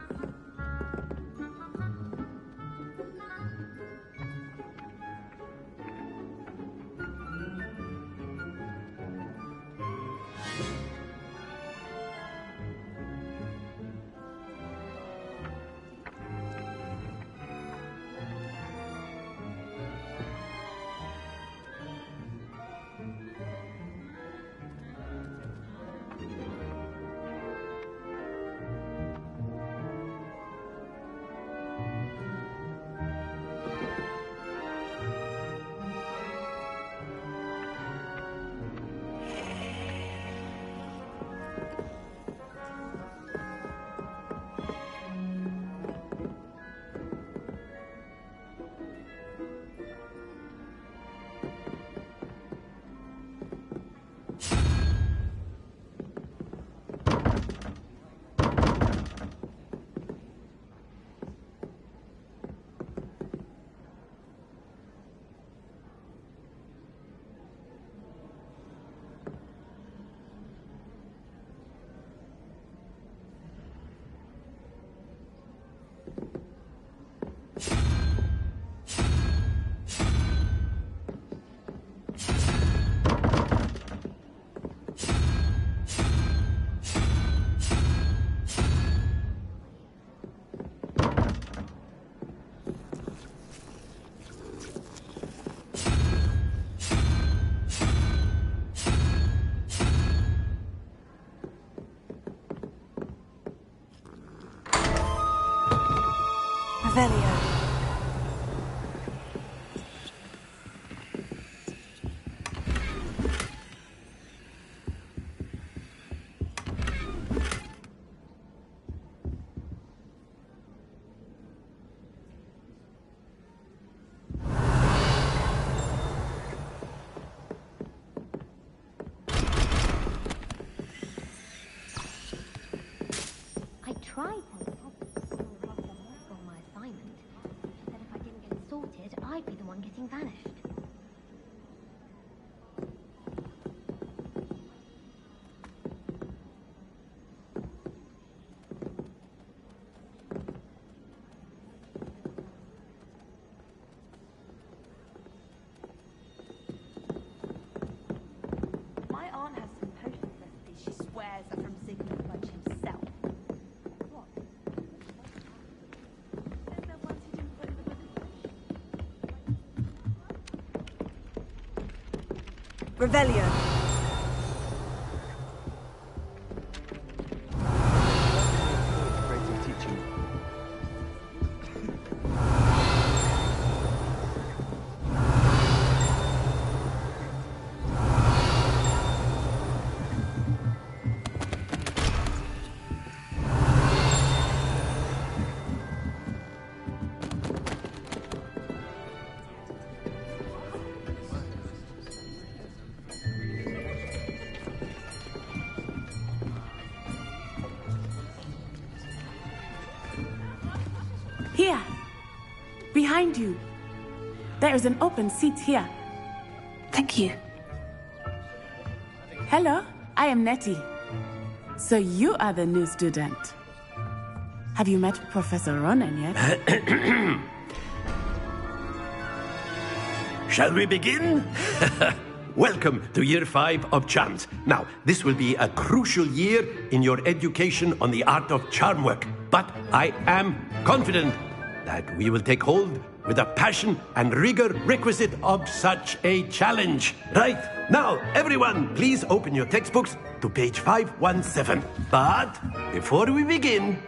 Revelio. I tried telling Hogwarts on my assignment. She said if I didn't get it sorted, I'd be the one getting vanished. My aunt has some potion recipes she swears are from Sigmund Fudge himself. What? Says they're ones he didn't put in the book of Fudge. Revelio. Creative teaching. Here. Behind you. There is an open seat here. Thank you. Hello, I am Nettie. So you are the new student. Have you met Professor Ronan yet? Shall we begin? Welcome to Year 5 of Charms. Now, this will be a crucial year in your education on the art of charm work. But I am confident that we will take hold with the passion and rigor requisite of such a challenge. Right, now, everyone, please open your textbooks to page 517. But before we begin,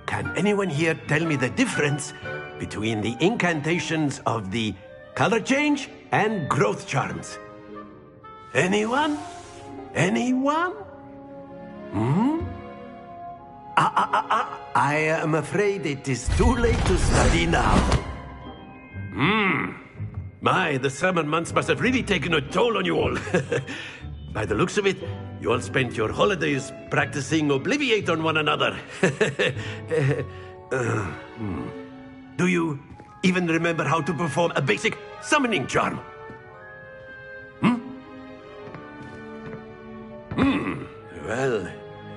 can anyone here tell me the difference between the incantations of the color change and growth charms? Anyone? Anyone? I am afraid it is too late to study now. My, the summer months must have really taken a toll on you all. By the looks of it, you all spent your holidays practicing Obliviate on one another. Do you even remember how to perform a basic summoning charm? Well,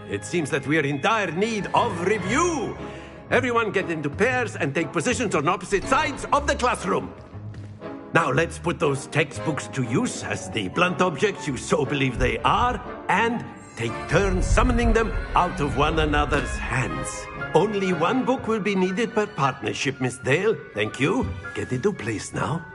it seems that we are in dire need of review. Everyone get into pairs and take positions on opposite sides of the classroom. Now let's put those textbooks to use as the blunt objects you so believe they are, and take turns summoning them out of one another's hands. Only one book will be needed per partnership, Miss Dale. Thank you. Get into place now.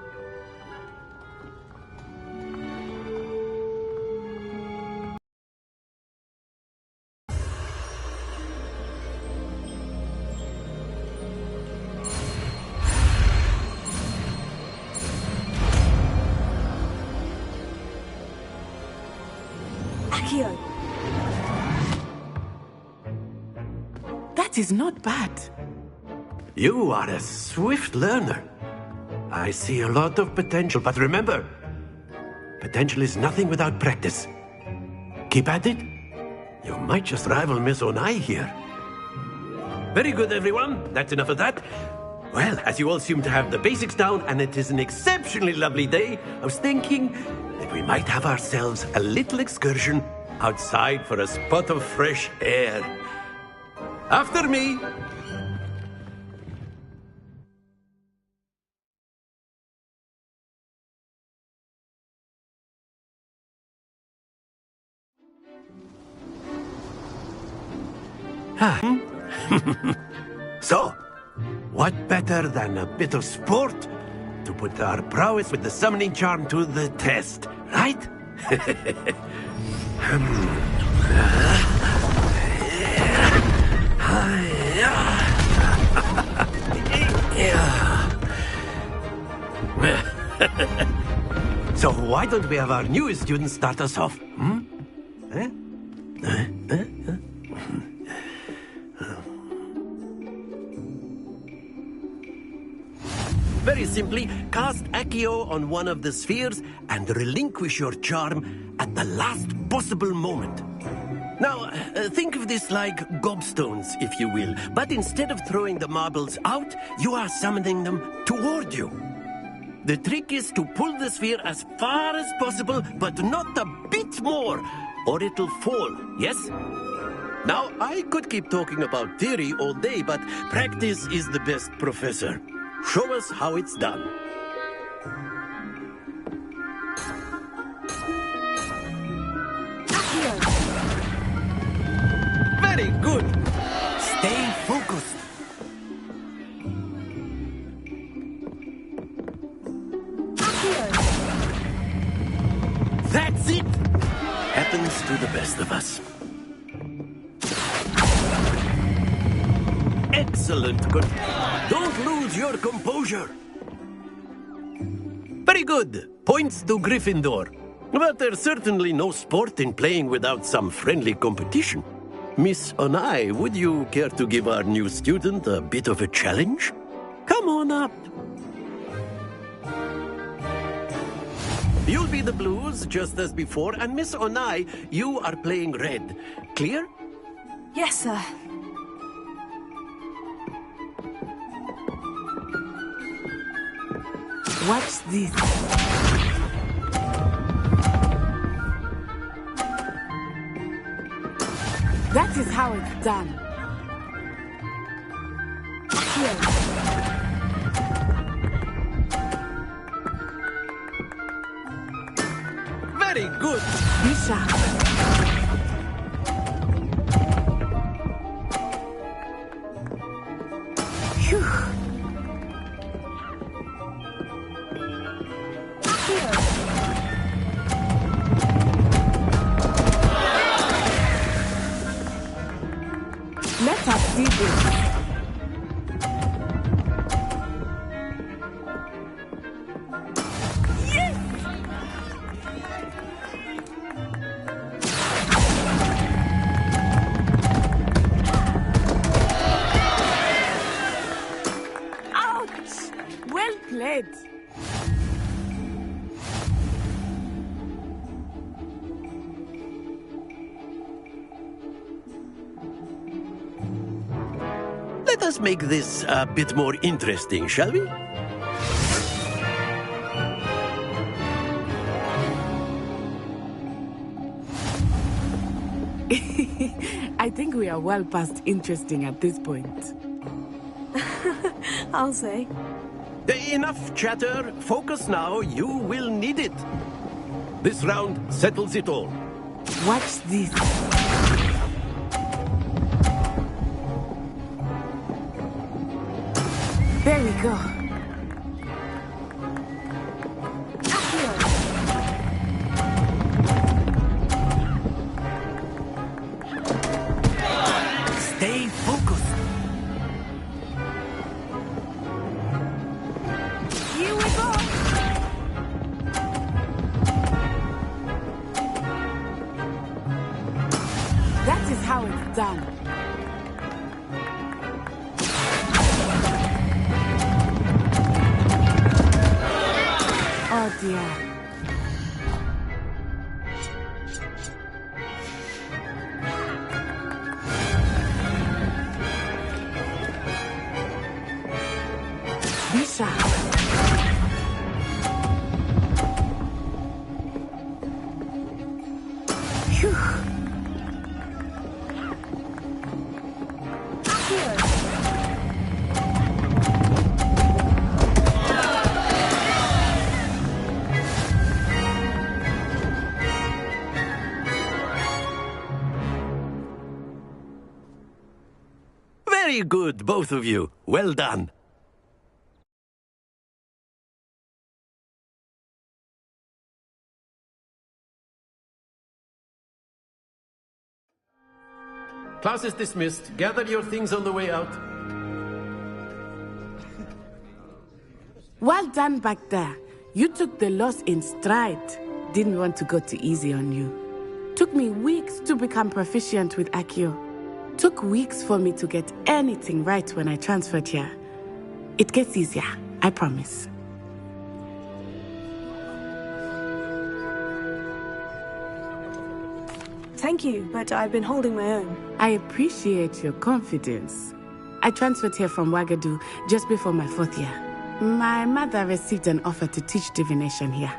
That is not bad. You are a swift learner. I see a lot of potential, but remember, potential is nothing without practice. Keep at it. You might just rival Miss Onai here. Very good, everyone. That's enough of that. Well, as you all seem to have the basics down, and it is an exceptionally lovely day, I was thinking that we might have ourselves a little excursion outside for a spot of fresh air. After me. So, what better than a bit of sport to put our prowess with the summoning charm to the test, right? why don't we have our newest student start us off? Very simply, cast Accio on one of the spheres and relinquish your charm at the last possible moment. Now, think of this like gobstones, if you will, but instead of throwing the marbles out, you are summoning them toward you. The trick is to pull the sphere as far as possible, but not a bit more, or it'll fall, yes? Now, I could keep talking about theory all day, but practice is the best professor. Show us how it's done. Very good. Stay focused. That's it. Happens to the best of us. Excellent. Good. Don't lose your composure. Very good. Points to Gryffindor. But there's certainly no sport in playing without some friendly competition. Miss Onai, would you care to give our new student a bit of a challenge? Come on up. You'll be the blues, just as before, and Miss Onai, you are playing red. Clear? Yes, sir. Watch this. That is how it's done. Here. Very good. Be sharp. Phew. Let us see this. Yes! Ouch! Well played. Let us make this a bit more interesting, shall we? I think we are well past interesting at this point. I'll say. Enough chatter. Focus now. You will need it. This round settles it all. Watch this. There we go. Stay focused. Here we go. That is how it's done. Oh dear. Be sharp. Phew. Very good, both of you. Well done. Class is dismissed. Gather your things on the way out. Well done back there. You took the loss in stride. didn't want to go too easy on you. Took me weeks to become proficient with Accio. Took weeks for me to get anything right when I transferred here. It gets easier, I promise. Thank you, but I've been holding my own. I appreciate your confidence. I transferred here from Wagadu just before my 4th year. My mother received an offer to teach divination here.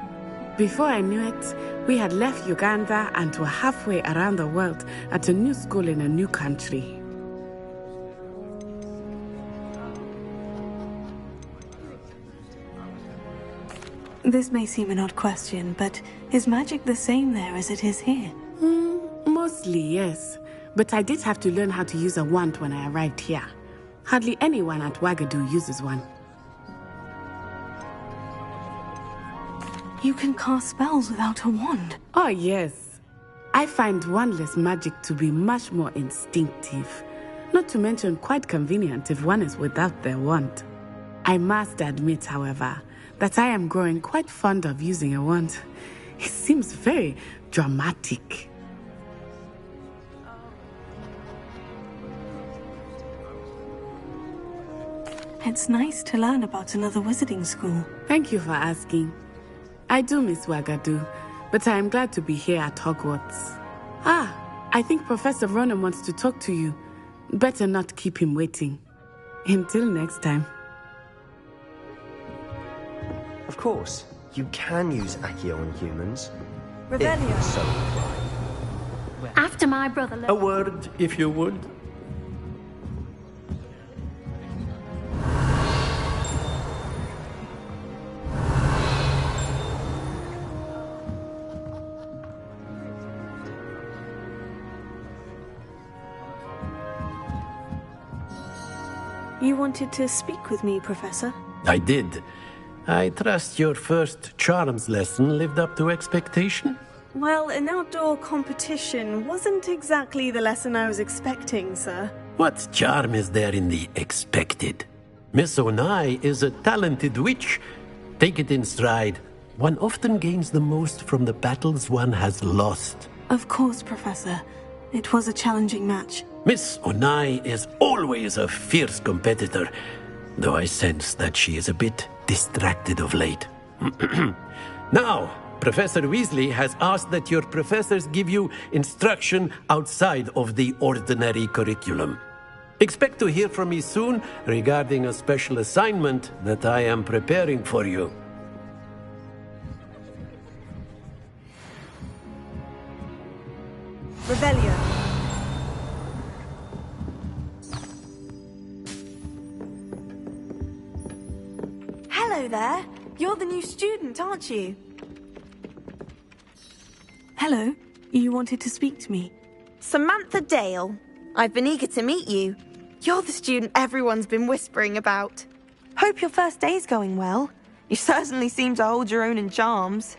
Before I knew it, we had left Uganda and were halfway around the world at a new school in a new country. This may seem an odd question, but is magic the same there as it is here? Mostly, yes. But I did have to learn how to use a wand when I arrived here. Hardly anyone at Wagadu uses one. You can cast spells without a wand? Oh, yes. I find wandless magic to be much more instinctive. Not to mention quite convenient if one is without their wand. I must admit, however, that I am growing quite fond of using a wand. It seems very dramatic. It's nice to learn about another wizarding school. Thank you for asking. I do miss Wagadu, but I am glad to be here at Hogwarts. I think Professor Ronan wants to talk to you. Better not keep him waiting. Until next time. Of course, you can use Accio on humans. Revelio. If so inclined. After my brother... A word, if you would. You wanted to speak with me, Professor? I did. I trust your first charms lesson lived up to expectation? Well, an outdoor competition wasn't exactly the lesson I was expecting, sir. What charm is there in the expected? Miss Onai is a talented witch. Take it in stride. One often gains the most from the battles one has lost. Of course, Professor. It was a challenging match. Miss Onai is always a fierce competitor, though I sense that she is a bit distracted of late. Now, Professor Weasley has asked that your professors give you instruction outside of the ordinary curriculum. Expect to hear from me soon regarding a special assignment that I am preparing for you. Revelio. Hello there. You're the new student, aren't you? Hello. You wanted to speak to me? Samantha Dale. I've been eager to meet you. You're the student everyone's been whispering about. Hope your first day's going well. You certainly seem to hold your own in charms.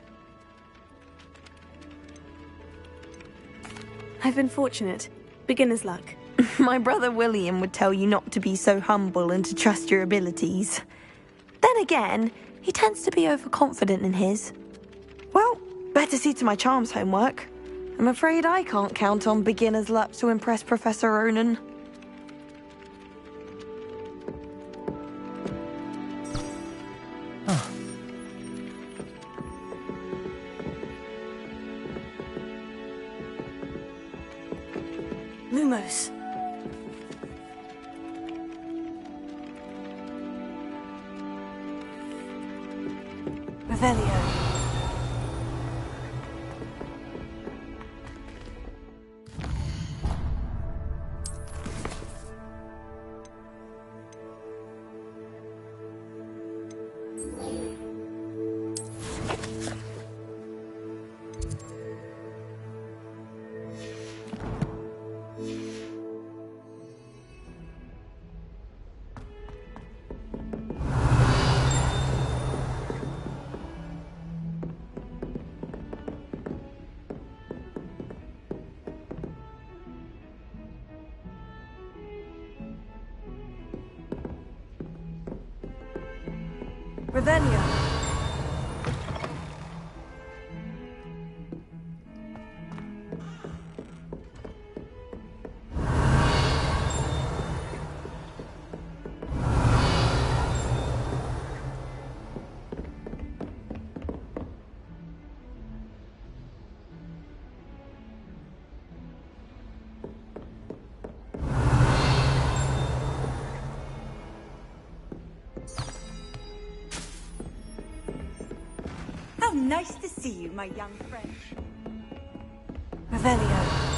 I've been fortunate. Beginner's luck. My brother William would tell you not to be so humble and to trust your abilities. Then again, he tends to be overconfident in his. Well, better see to my charms homework. I'm afraid I can't count on beginner's luck to impress Professor Ronan. Lumos. Revelio. Revelio. nice to see you, my young friend. Revelio.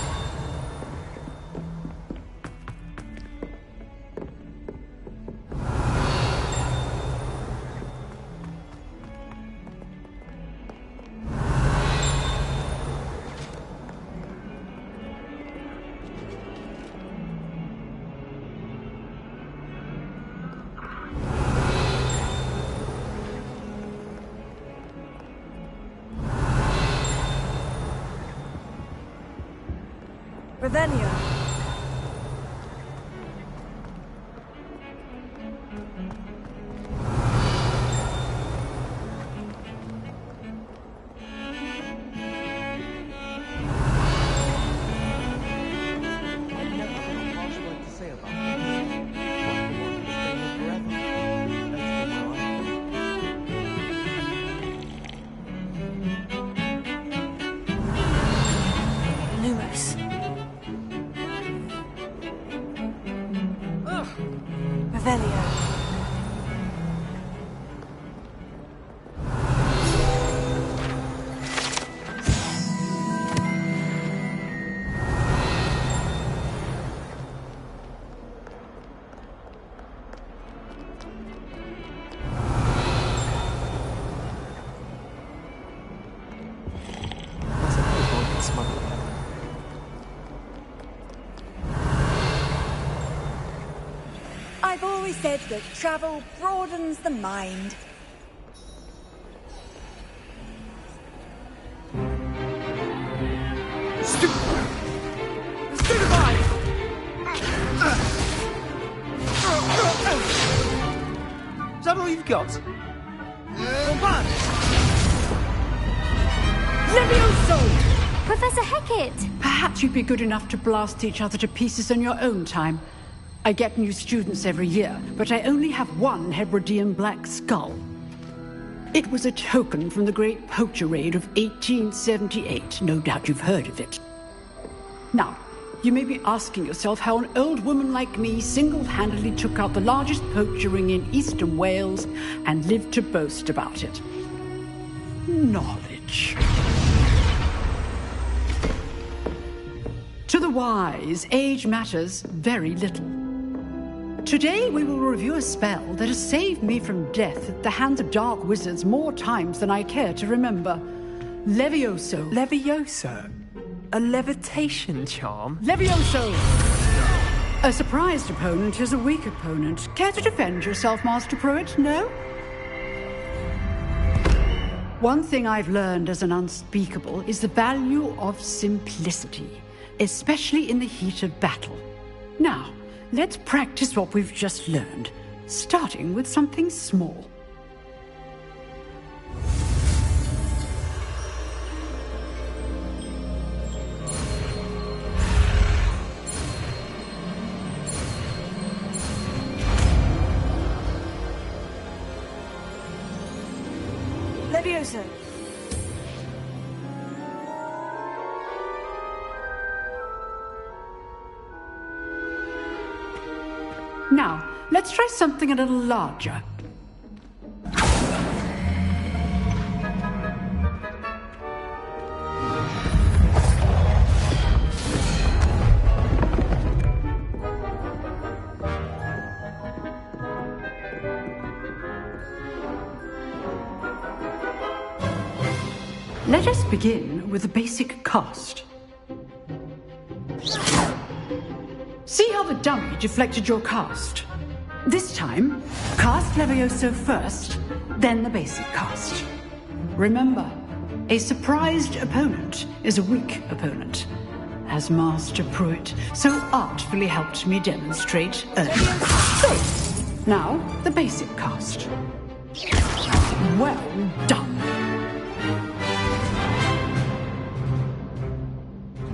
Revelio. I've always said that travel broadens the mind. Is that all you've got? Levioso! Professor Hecat! Perhaps you'd be good enough to blast each other to pieces on your own time. I get new students every year, but I only have one Hebridean black skull. It was a token from the Great Poacher Raid of 1878. No doubt you've heard of it. Now, you may be asking yourself how an old woman like me single-handedly took out the largest poacher ring in eastern Wales and lived to boast about it. Knowledge. To the wise, age matters very little. Today we will review a spell that has saved me from death at the hands of dark wizards more times than I care to remember. Levioso. Levioso? A levitation charm? Levioso! A surprised opponent is a weak opponent. Care to defend yourself, Master Pruitt? No? One thing I've learned as an unspeakable is the value of simplicity, especially in the heat of battle. Now, let's practice what we've just learned, starting with something small. Levioso. Now, let's try something a little larger. Let us begin with the basic cast. See how the dummy deflected your cast? This time, cast Levioso first, then the basic cast. Remember, a surprised opponent is a weak opponent, as Master Pruitt so artfully helped me demonstrate earlier. So, now the basic cast. Well done.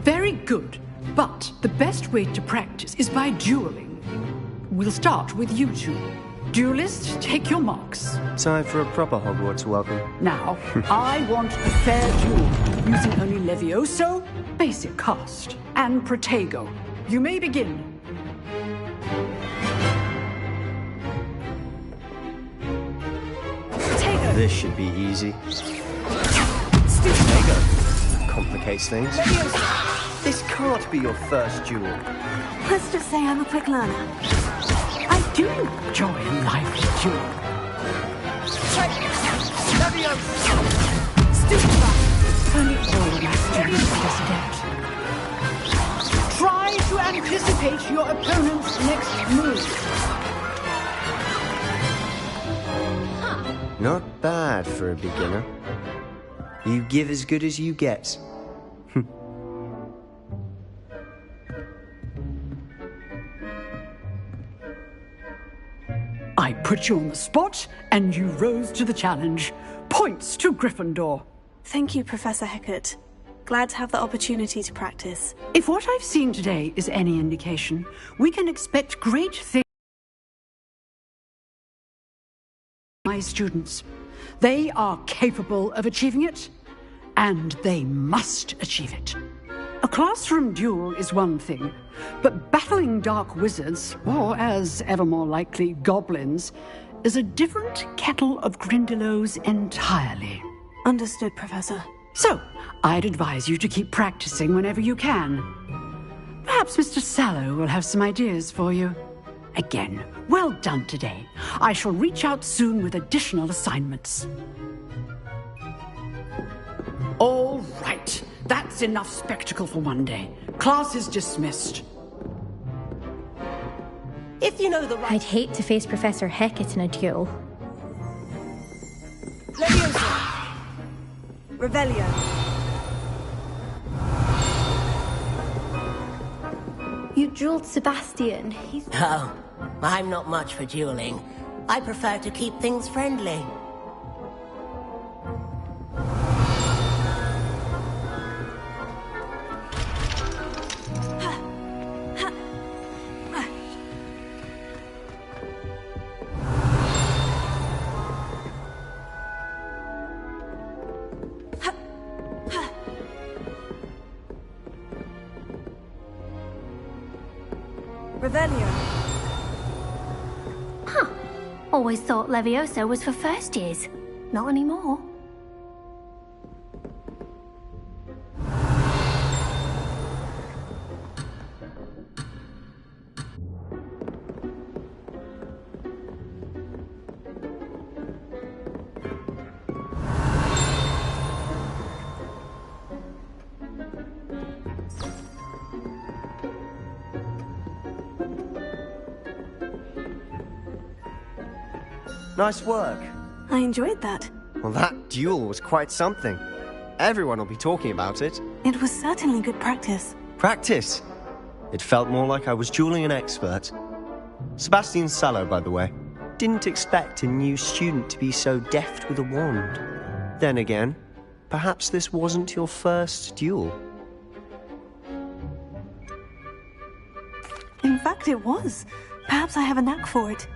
Very good. But the best way to practice is by dueling. We'll start with you two. Duelists, take your marks. Time for a proper Hogwarts welcome. Now, I want a fair duel, using only Levioso, basic cast, and Protego. You may begin. This should be easy. complicates things. This can't be your first duel. Let's just say I'm a quick learner. I do enjoy a lively duel. Only all my students are this adept. Try to anticipate your opponent's next move. Not bad for a beginner. You give as good as you get. I put you on the spot, and you rose to the challenge. Points to Gryffindor. Thank you, Professor Hecat. Glad to have the opportunity to practice. If what I've seen today is any indication, we can expect great things. My students, they are capable of achieving it, and they must achieve it. A classroom duel is one thing, but battling dark wizards, or as ever more likely, goblins, is a different kettle of Grindylows entirely. Understood, Professor. So, I'd advise you to keep practicing whenever you can. Perhaps Mr. Sallow will have some ideas for you. Again, well done today. I shall reach out soon with additional assignments. All right. That's enough spectacle for one day. Class is dismissed. If you know the right... I'd hate to face Professor Hecat in a duel. Leviosa! Revelio. You dueled Sebastian. He's... Oh, I'm not much for dueling. I prefer to keep things friendly. Revelio. Huh. Always thought Leviosa was for first years. Not anymore. Nice work. I enjoyed that. Well, that duel was quite something. Everyone will be talking about it. It was certainly good practice. Practice? It felt more like I was dueling an expert. Sebastian Sallow, by the way. Didn't expect a new student to be so deft with a wand. Then again, perhaps this wasn't your first duel. In fact, it was. Perhaps I have a knack for it.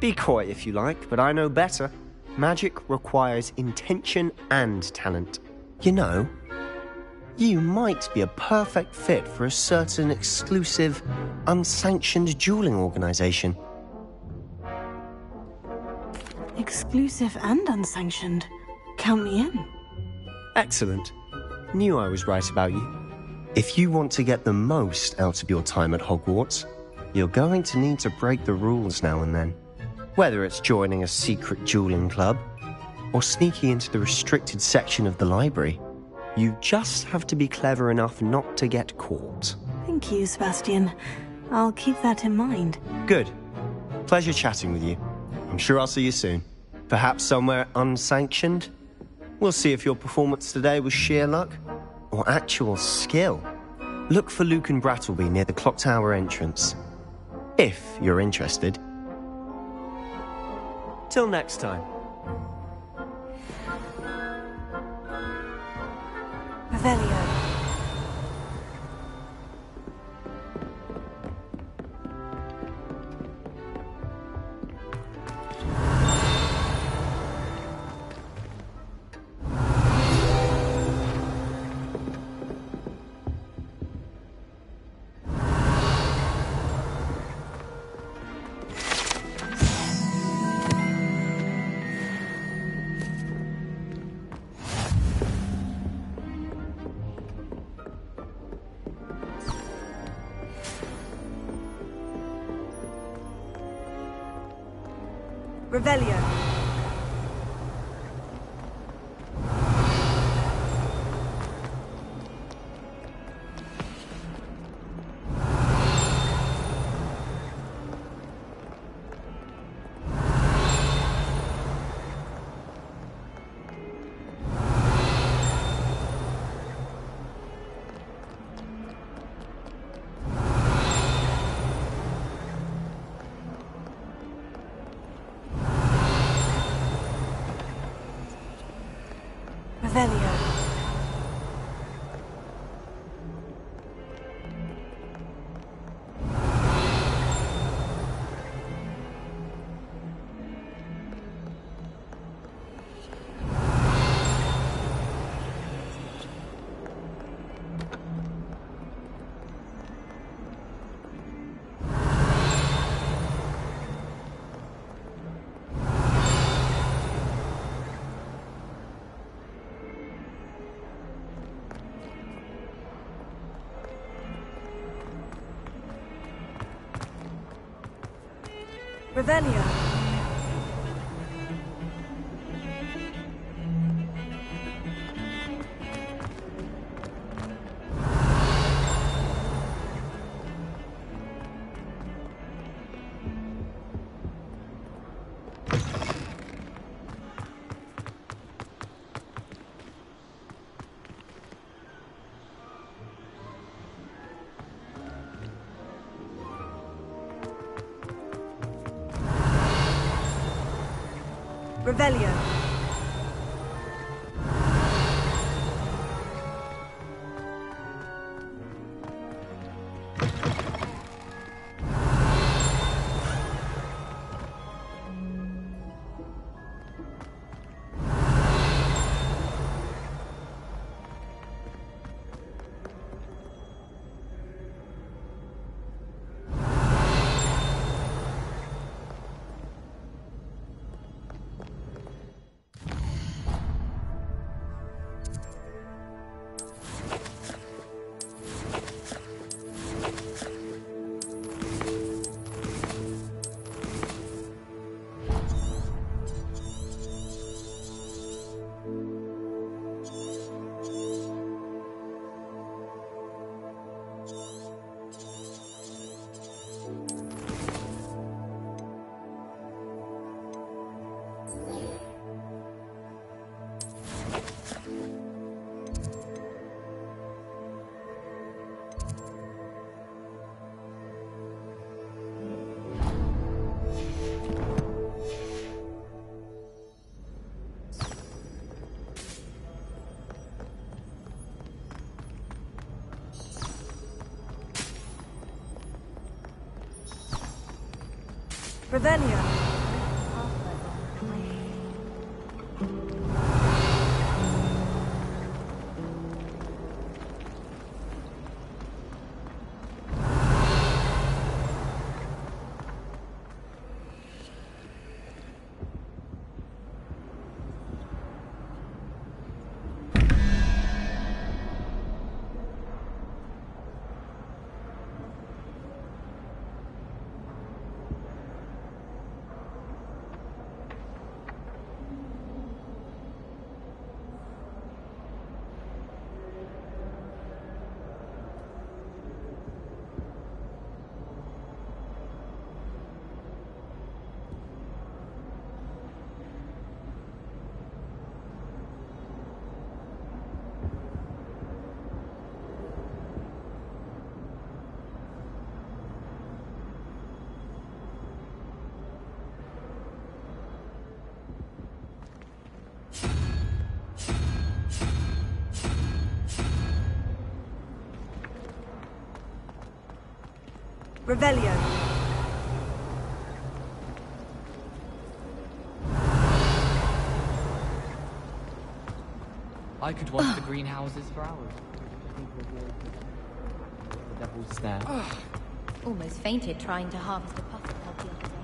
Be coy if you like, but I know better. Magic requires intention and talent. You know, you might be a perfect fit for a certain exclusive, unsanctioned dueling organization. Exclusive and unsanctioned. Count me in. Excellent. Knew I was right about you. If you want to get the most out of your time at Hogwarts, you're going to need to break the rules now and then. Whether it's joining a secret dueling club or sneaking into the restricted section of the library, you just have to be clever enough not to get caught. Thank you, Sebastian. I'll keep that in mind. Good. Pleasure chatting with you. I'm sure I'll see you soon. Perhaps somewhere unsanctioned? We'll see if your performance today was sheer luck or actual skill. Look for Luke and Brattleby near the clock tower entrance. If you're interested. Till next time. Revelio. Revelio. Revelio. Revelio. Revelio. Revelio. Revelio. I could watch the greenhouses for hours. The devil's stare. Almost fainted trying to harvest a puff of the other day.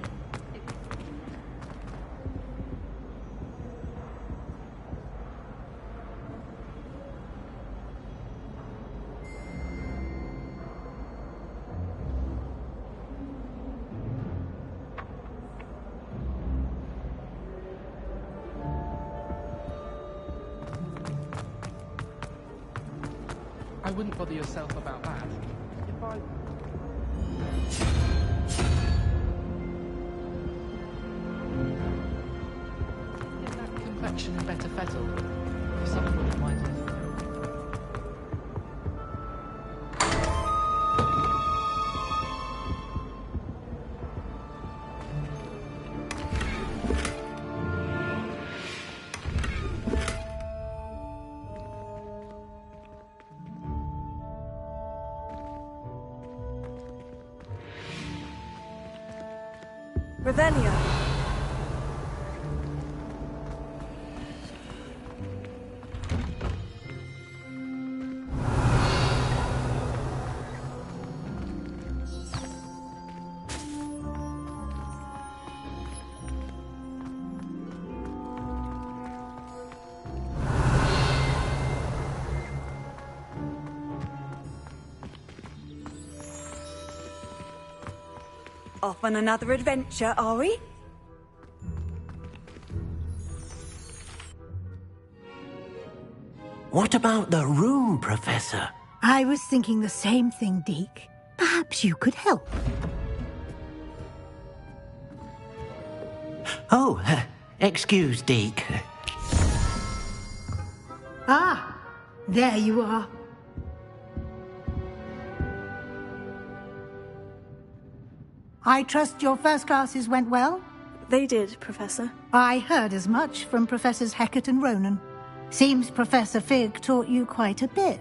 wouldn't bother yourself about that. If I... Get that complexion and better fettle. For someone wouldn't mind it. Revelio. Off on another adventure, are we? What about the room, Professor? I was thinking the same thing, Deke. Perhaps you could help. Oh, excuse, Deke. Ah, there you are. I trust your first classes went well? They did, Professor. I heard as much from Professors Hecat and Ronan. Seems Professor Fig taught you quite a bit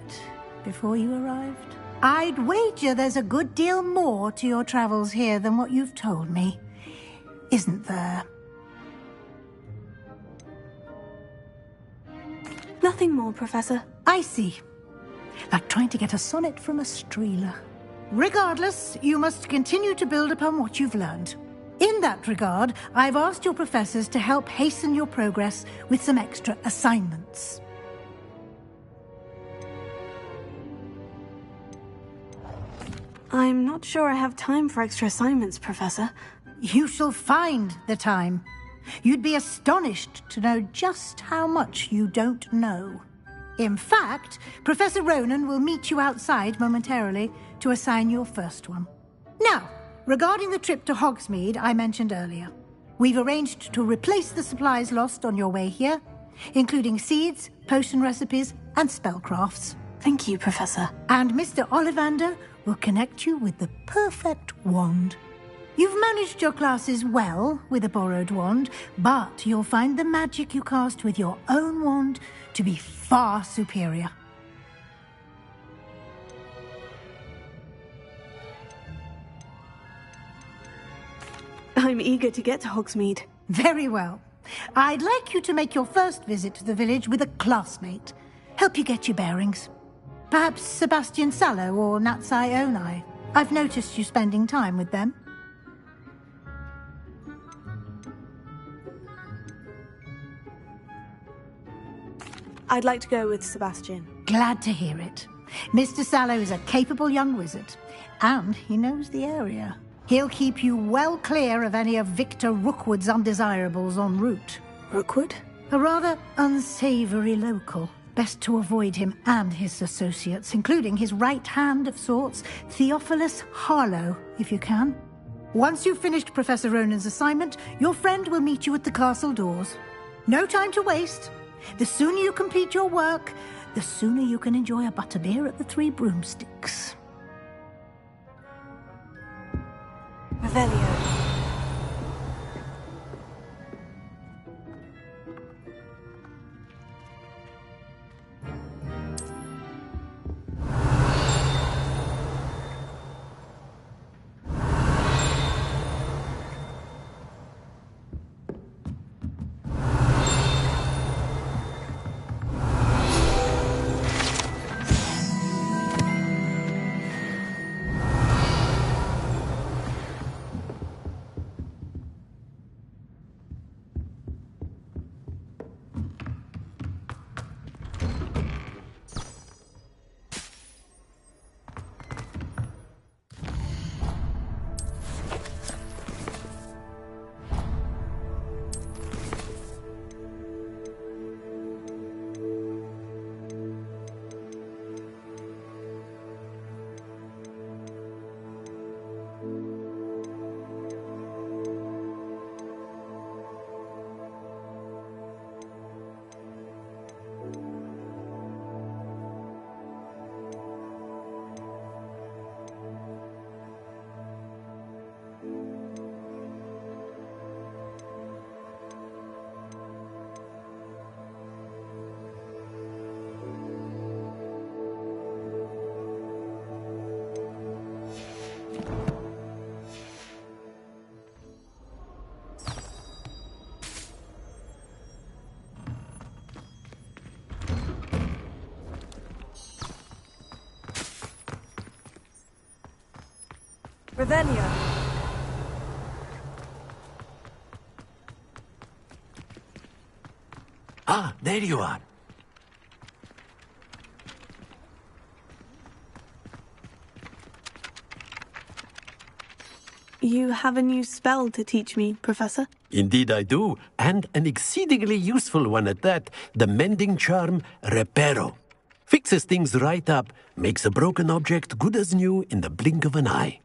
before you arrived. I'd wager there's a good deal more to your travels here than what you've told me. Isn't there? Nothing more, Professor. I see. Like trying to get a sonnet from a streeler. Regardless, you must continue to build upon what you've learned. In that regard, I've asked your professors to help hasten your progress with some extra assignments. I'm not sure I have time for extra assignments, Professor. You shall find the time. You'd be astonished to know just how much you don't know. In fact, Professor Ronan will meet you outside momentarily to assign your first one. Now, regarding the trip to Hogsmeade I mentioned earlier, we've arranged to replace the supplies lost on your way here, including seeds, potion recipes, and spellcrafts. Thank you, Professor. And Mr. Ollivander will connect you with the perfect wand. You've managed your classes well with a borrowed wand, but you'll find the magic you cast with your own wand to be far superior. I'm eager to get to Hogsmeade. Very well. I'd like you to make your first visit to the village with a classmate. Help you get your bearings. Perhaps Sebastian Sallow or Natsai Onai. I've noticed you spending time with them. I'd like to go with Sebastian. Glad to hear it. Mr. Sallow is a capable young wizard, and he knows the area. He'll keep you well clear of any of Victor Rookwood's undesirables en route. Rookwood? A rather unsavory local. Best to avoid him and his associates, including his right hand of sorts, Theophilus Harlow, if you can. Once you've finished Professor Ronan's assignment, your friend will meet you at the castle doors. No time to waste. The sooner you complete your work, the sooner you can enjoy a butterbeer at the Three Broomsticks. Revelio. Revelio. Ah, there you are. You have a new spell to teach me, Professor? Indeed I do, and an exceedingly useful one at that. The mending charm, Reparo. Fixes things right up, makes a broken object good as new in the blink of an eye.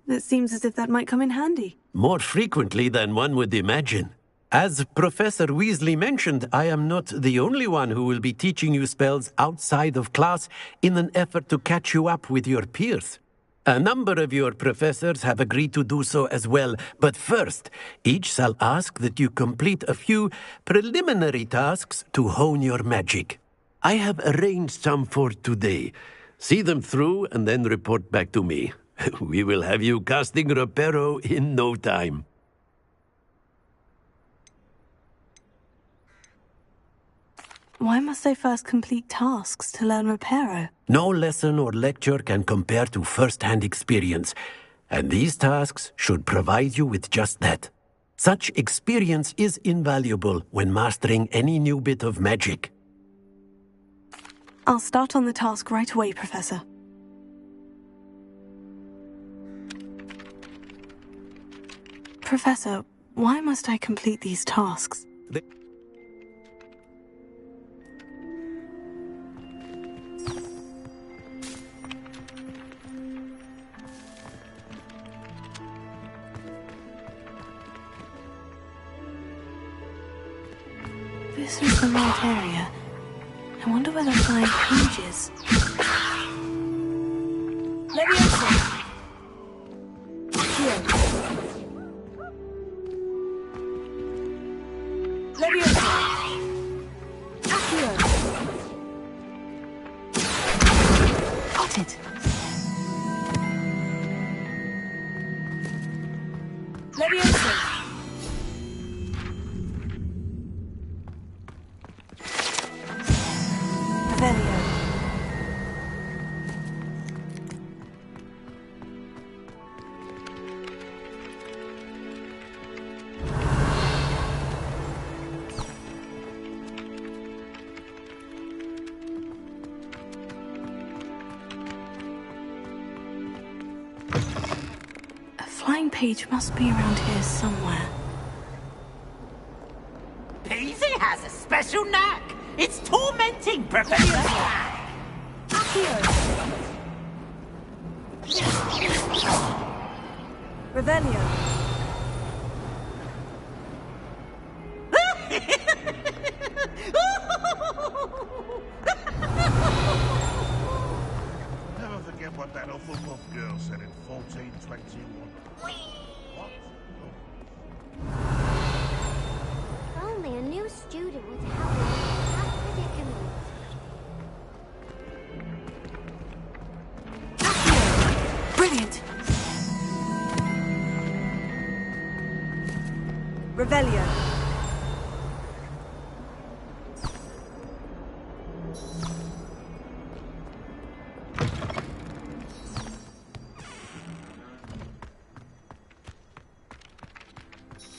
It seems as if that might come in handy. More frequently than one would imagine. As Professor Weasley mentioned, I am not the only one who will be teaching you spells outside of class in an effort to catch you up with your peers. A number of your professors have agreed to do so as well, but first, each shall ask that you complete a few preliminary tasks to hone your magic. I have arranged some for today. See them through and then report back to me. We will have you casting Reparo in no time. Why must I first complete tasks to learn Reparo? No lesson or lecture can compare to first-hand experience, and these tasks should provide you with just that. Such experience is invaluable when mastering any new bit of magic. I'll start on the task right away, Professor. Professor, why must I complete these tasks? This is the right area. I wonder where the flying page is. Leviosa! Here. Leviosa! Accio! Got it! Leviosa! Revelio. A flying page must be around here somewhere. Peasy has a special knack. It's tormenting, Professor. Revelio. Never forget what that awful girl said in 1421. What? If only a new student would help me with that predicament. Brilliant! Revelio.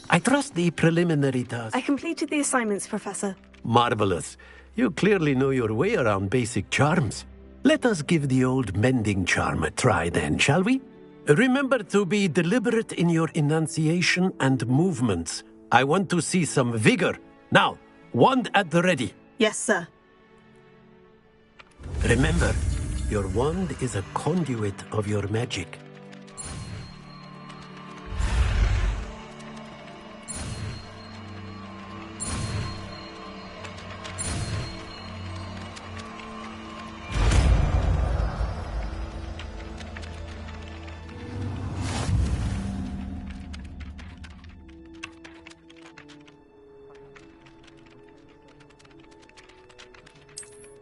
I trust the preliminary task. I completed the assignments, Professor. Marvelous. You clearly know your way around basic charms. Let us give the old mending charm a try then, shall we? Remember to be deliberate in your enunciation and movements. I want to see some vigor. Now, wand at the ready. Yes, sir. Remember, your wand is a conduit of your magic.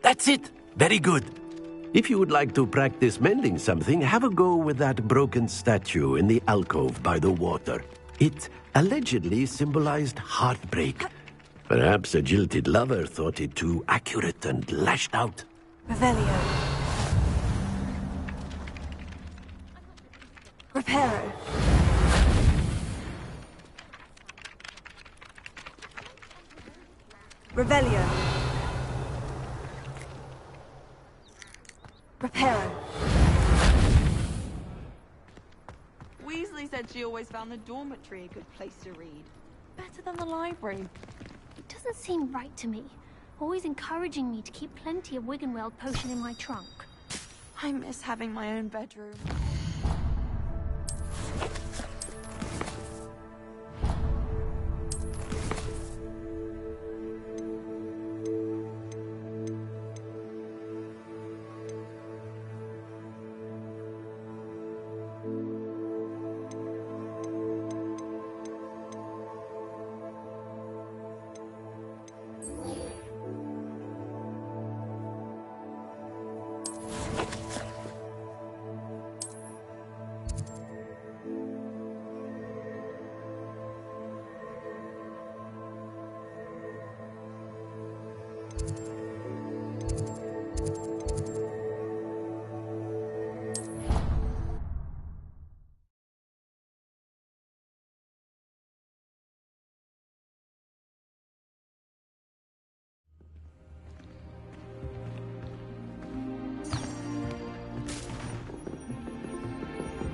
That's it! Very good. If you would like to practice mending something, have a go with that broken statue in the alcove by the water. It allegedly symbolized heartbreak. Perhaps a jilted lover thought it too accurate and lashed out. Revelio. Reparo. Revelio. Reparo. Weasley said she always found the dormitory a good place to read. Better than the library. It doesn't seem right to me. Always encouraging me to keep plenty of Wiggenweld potion in my trunk. I miss having my own bedroom.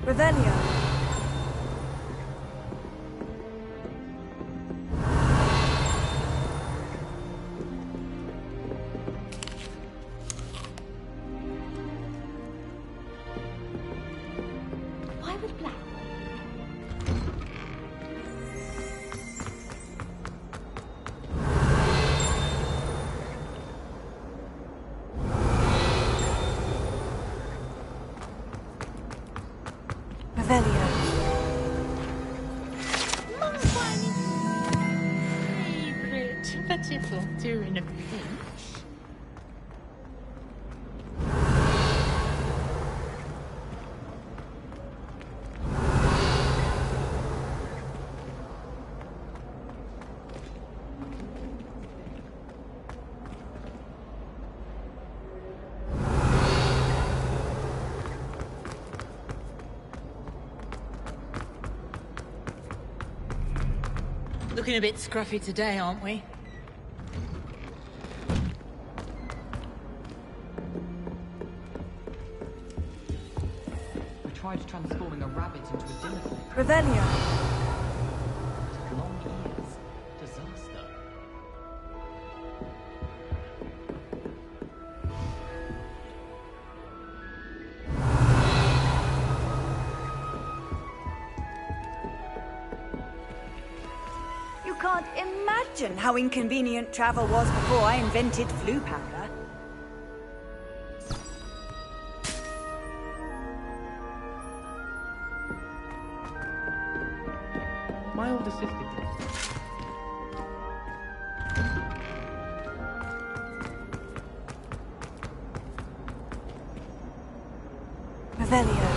Revelio. Why would black? Revelio. Favorite, but it'll do in a pinch. Looking a bit scruffy today, aren't we? I tried transforming a rabbit into a dinner plate. Revelio. Took long years. Disaster. You can't imagine how inconvenient travel was before I invented flu powder. My older sister. Revelio.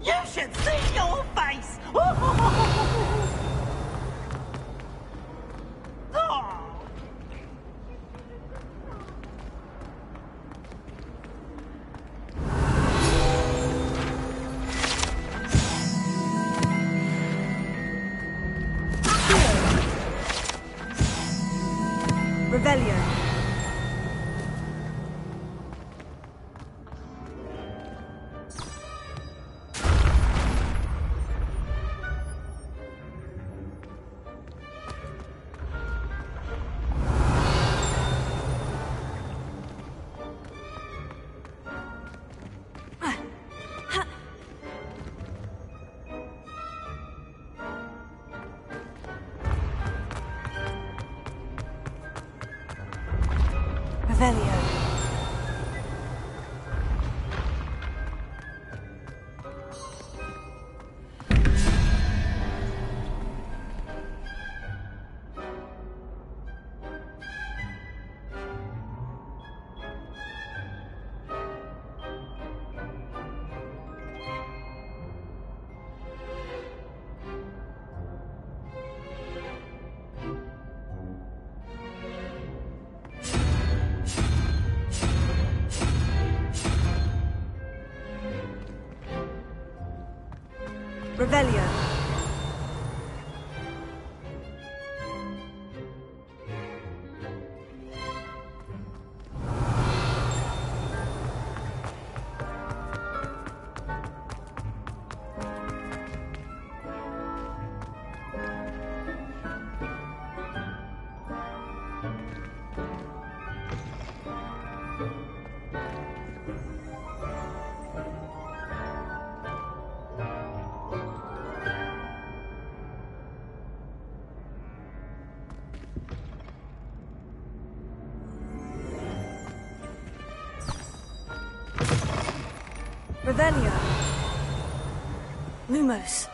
You should see your face! Oh. Revelio. Revelio. Revelio. Revelio. Lumos.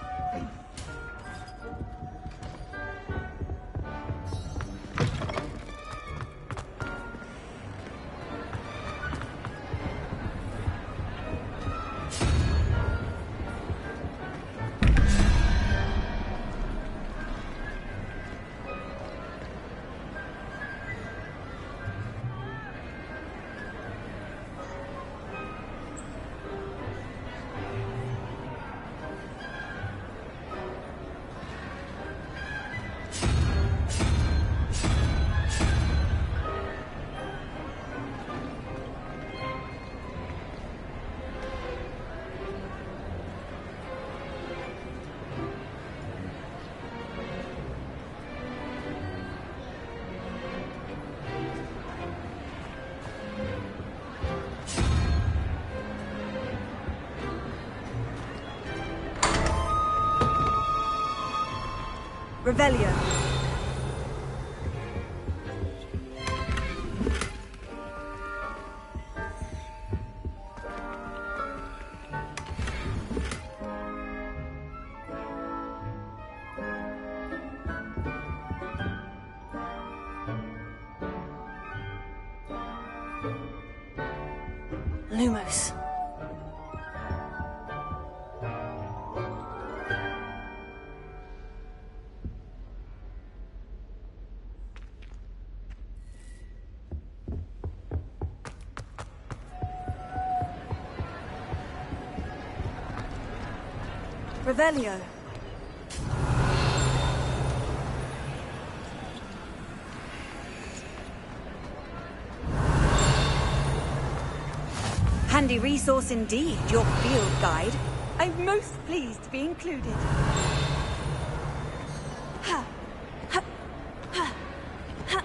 Revelio. Lumos. Revelio. Handy resource indeed, your field guide. I'm most pleased to be included. Ha. Ha. Ha. Ha.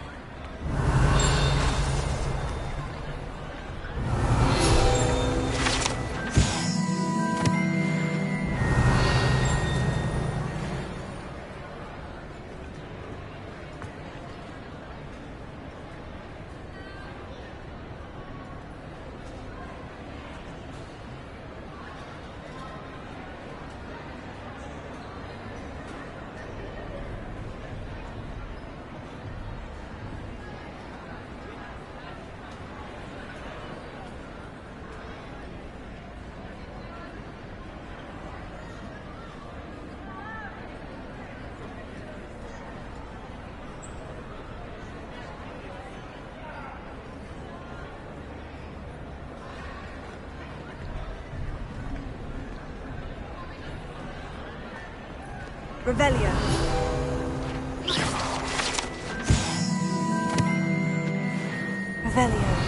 Revelio. Revelio.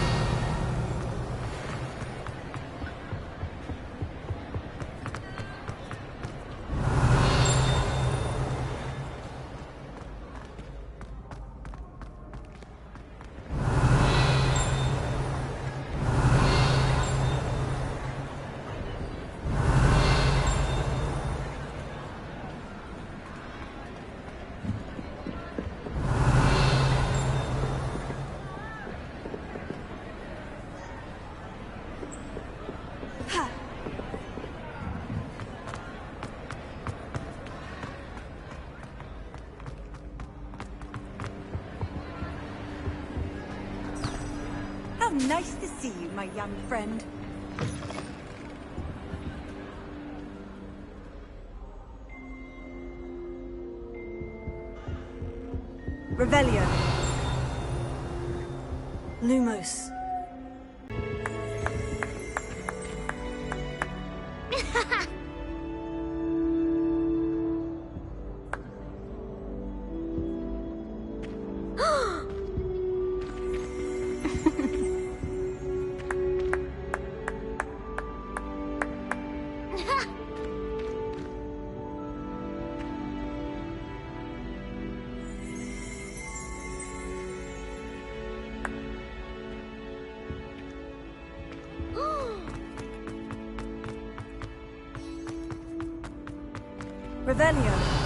How nice to see you, my young friend. Revelio. Lumos. Revelio.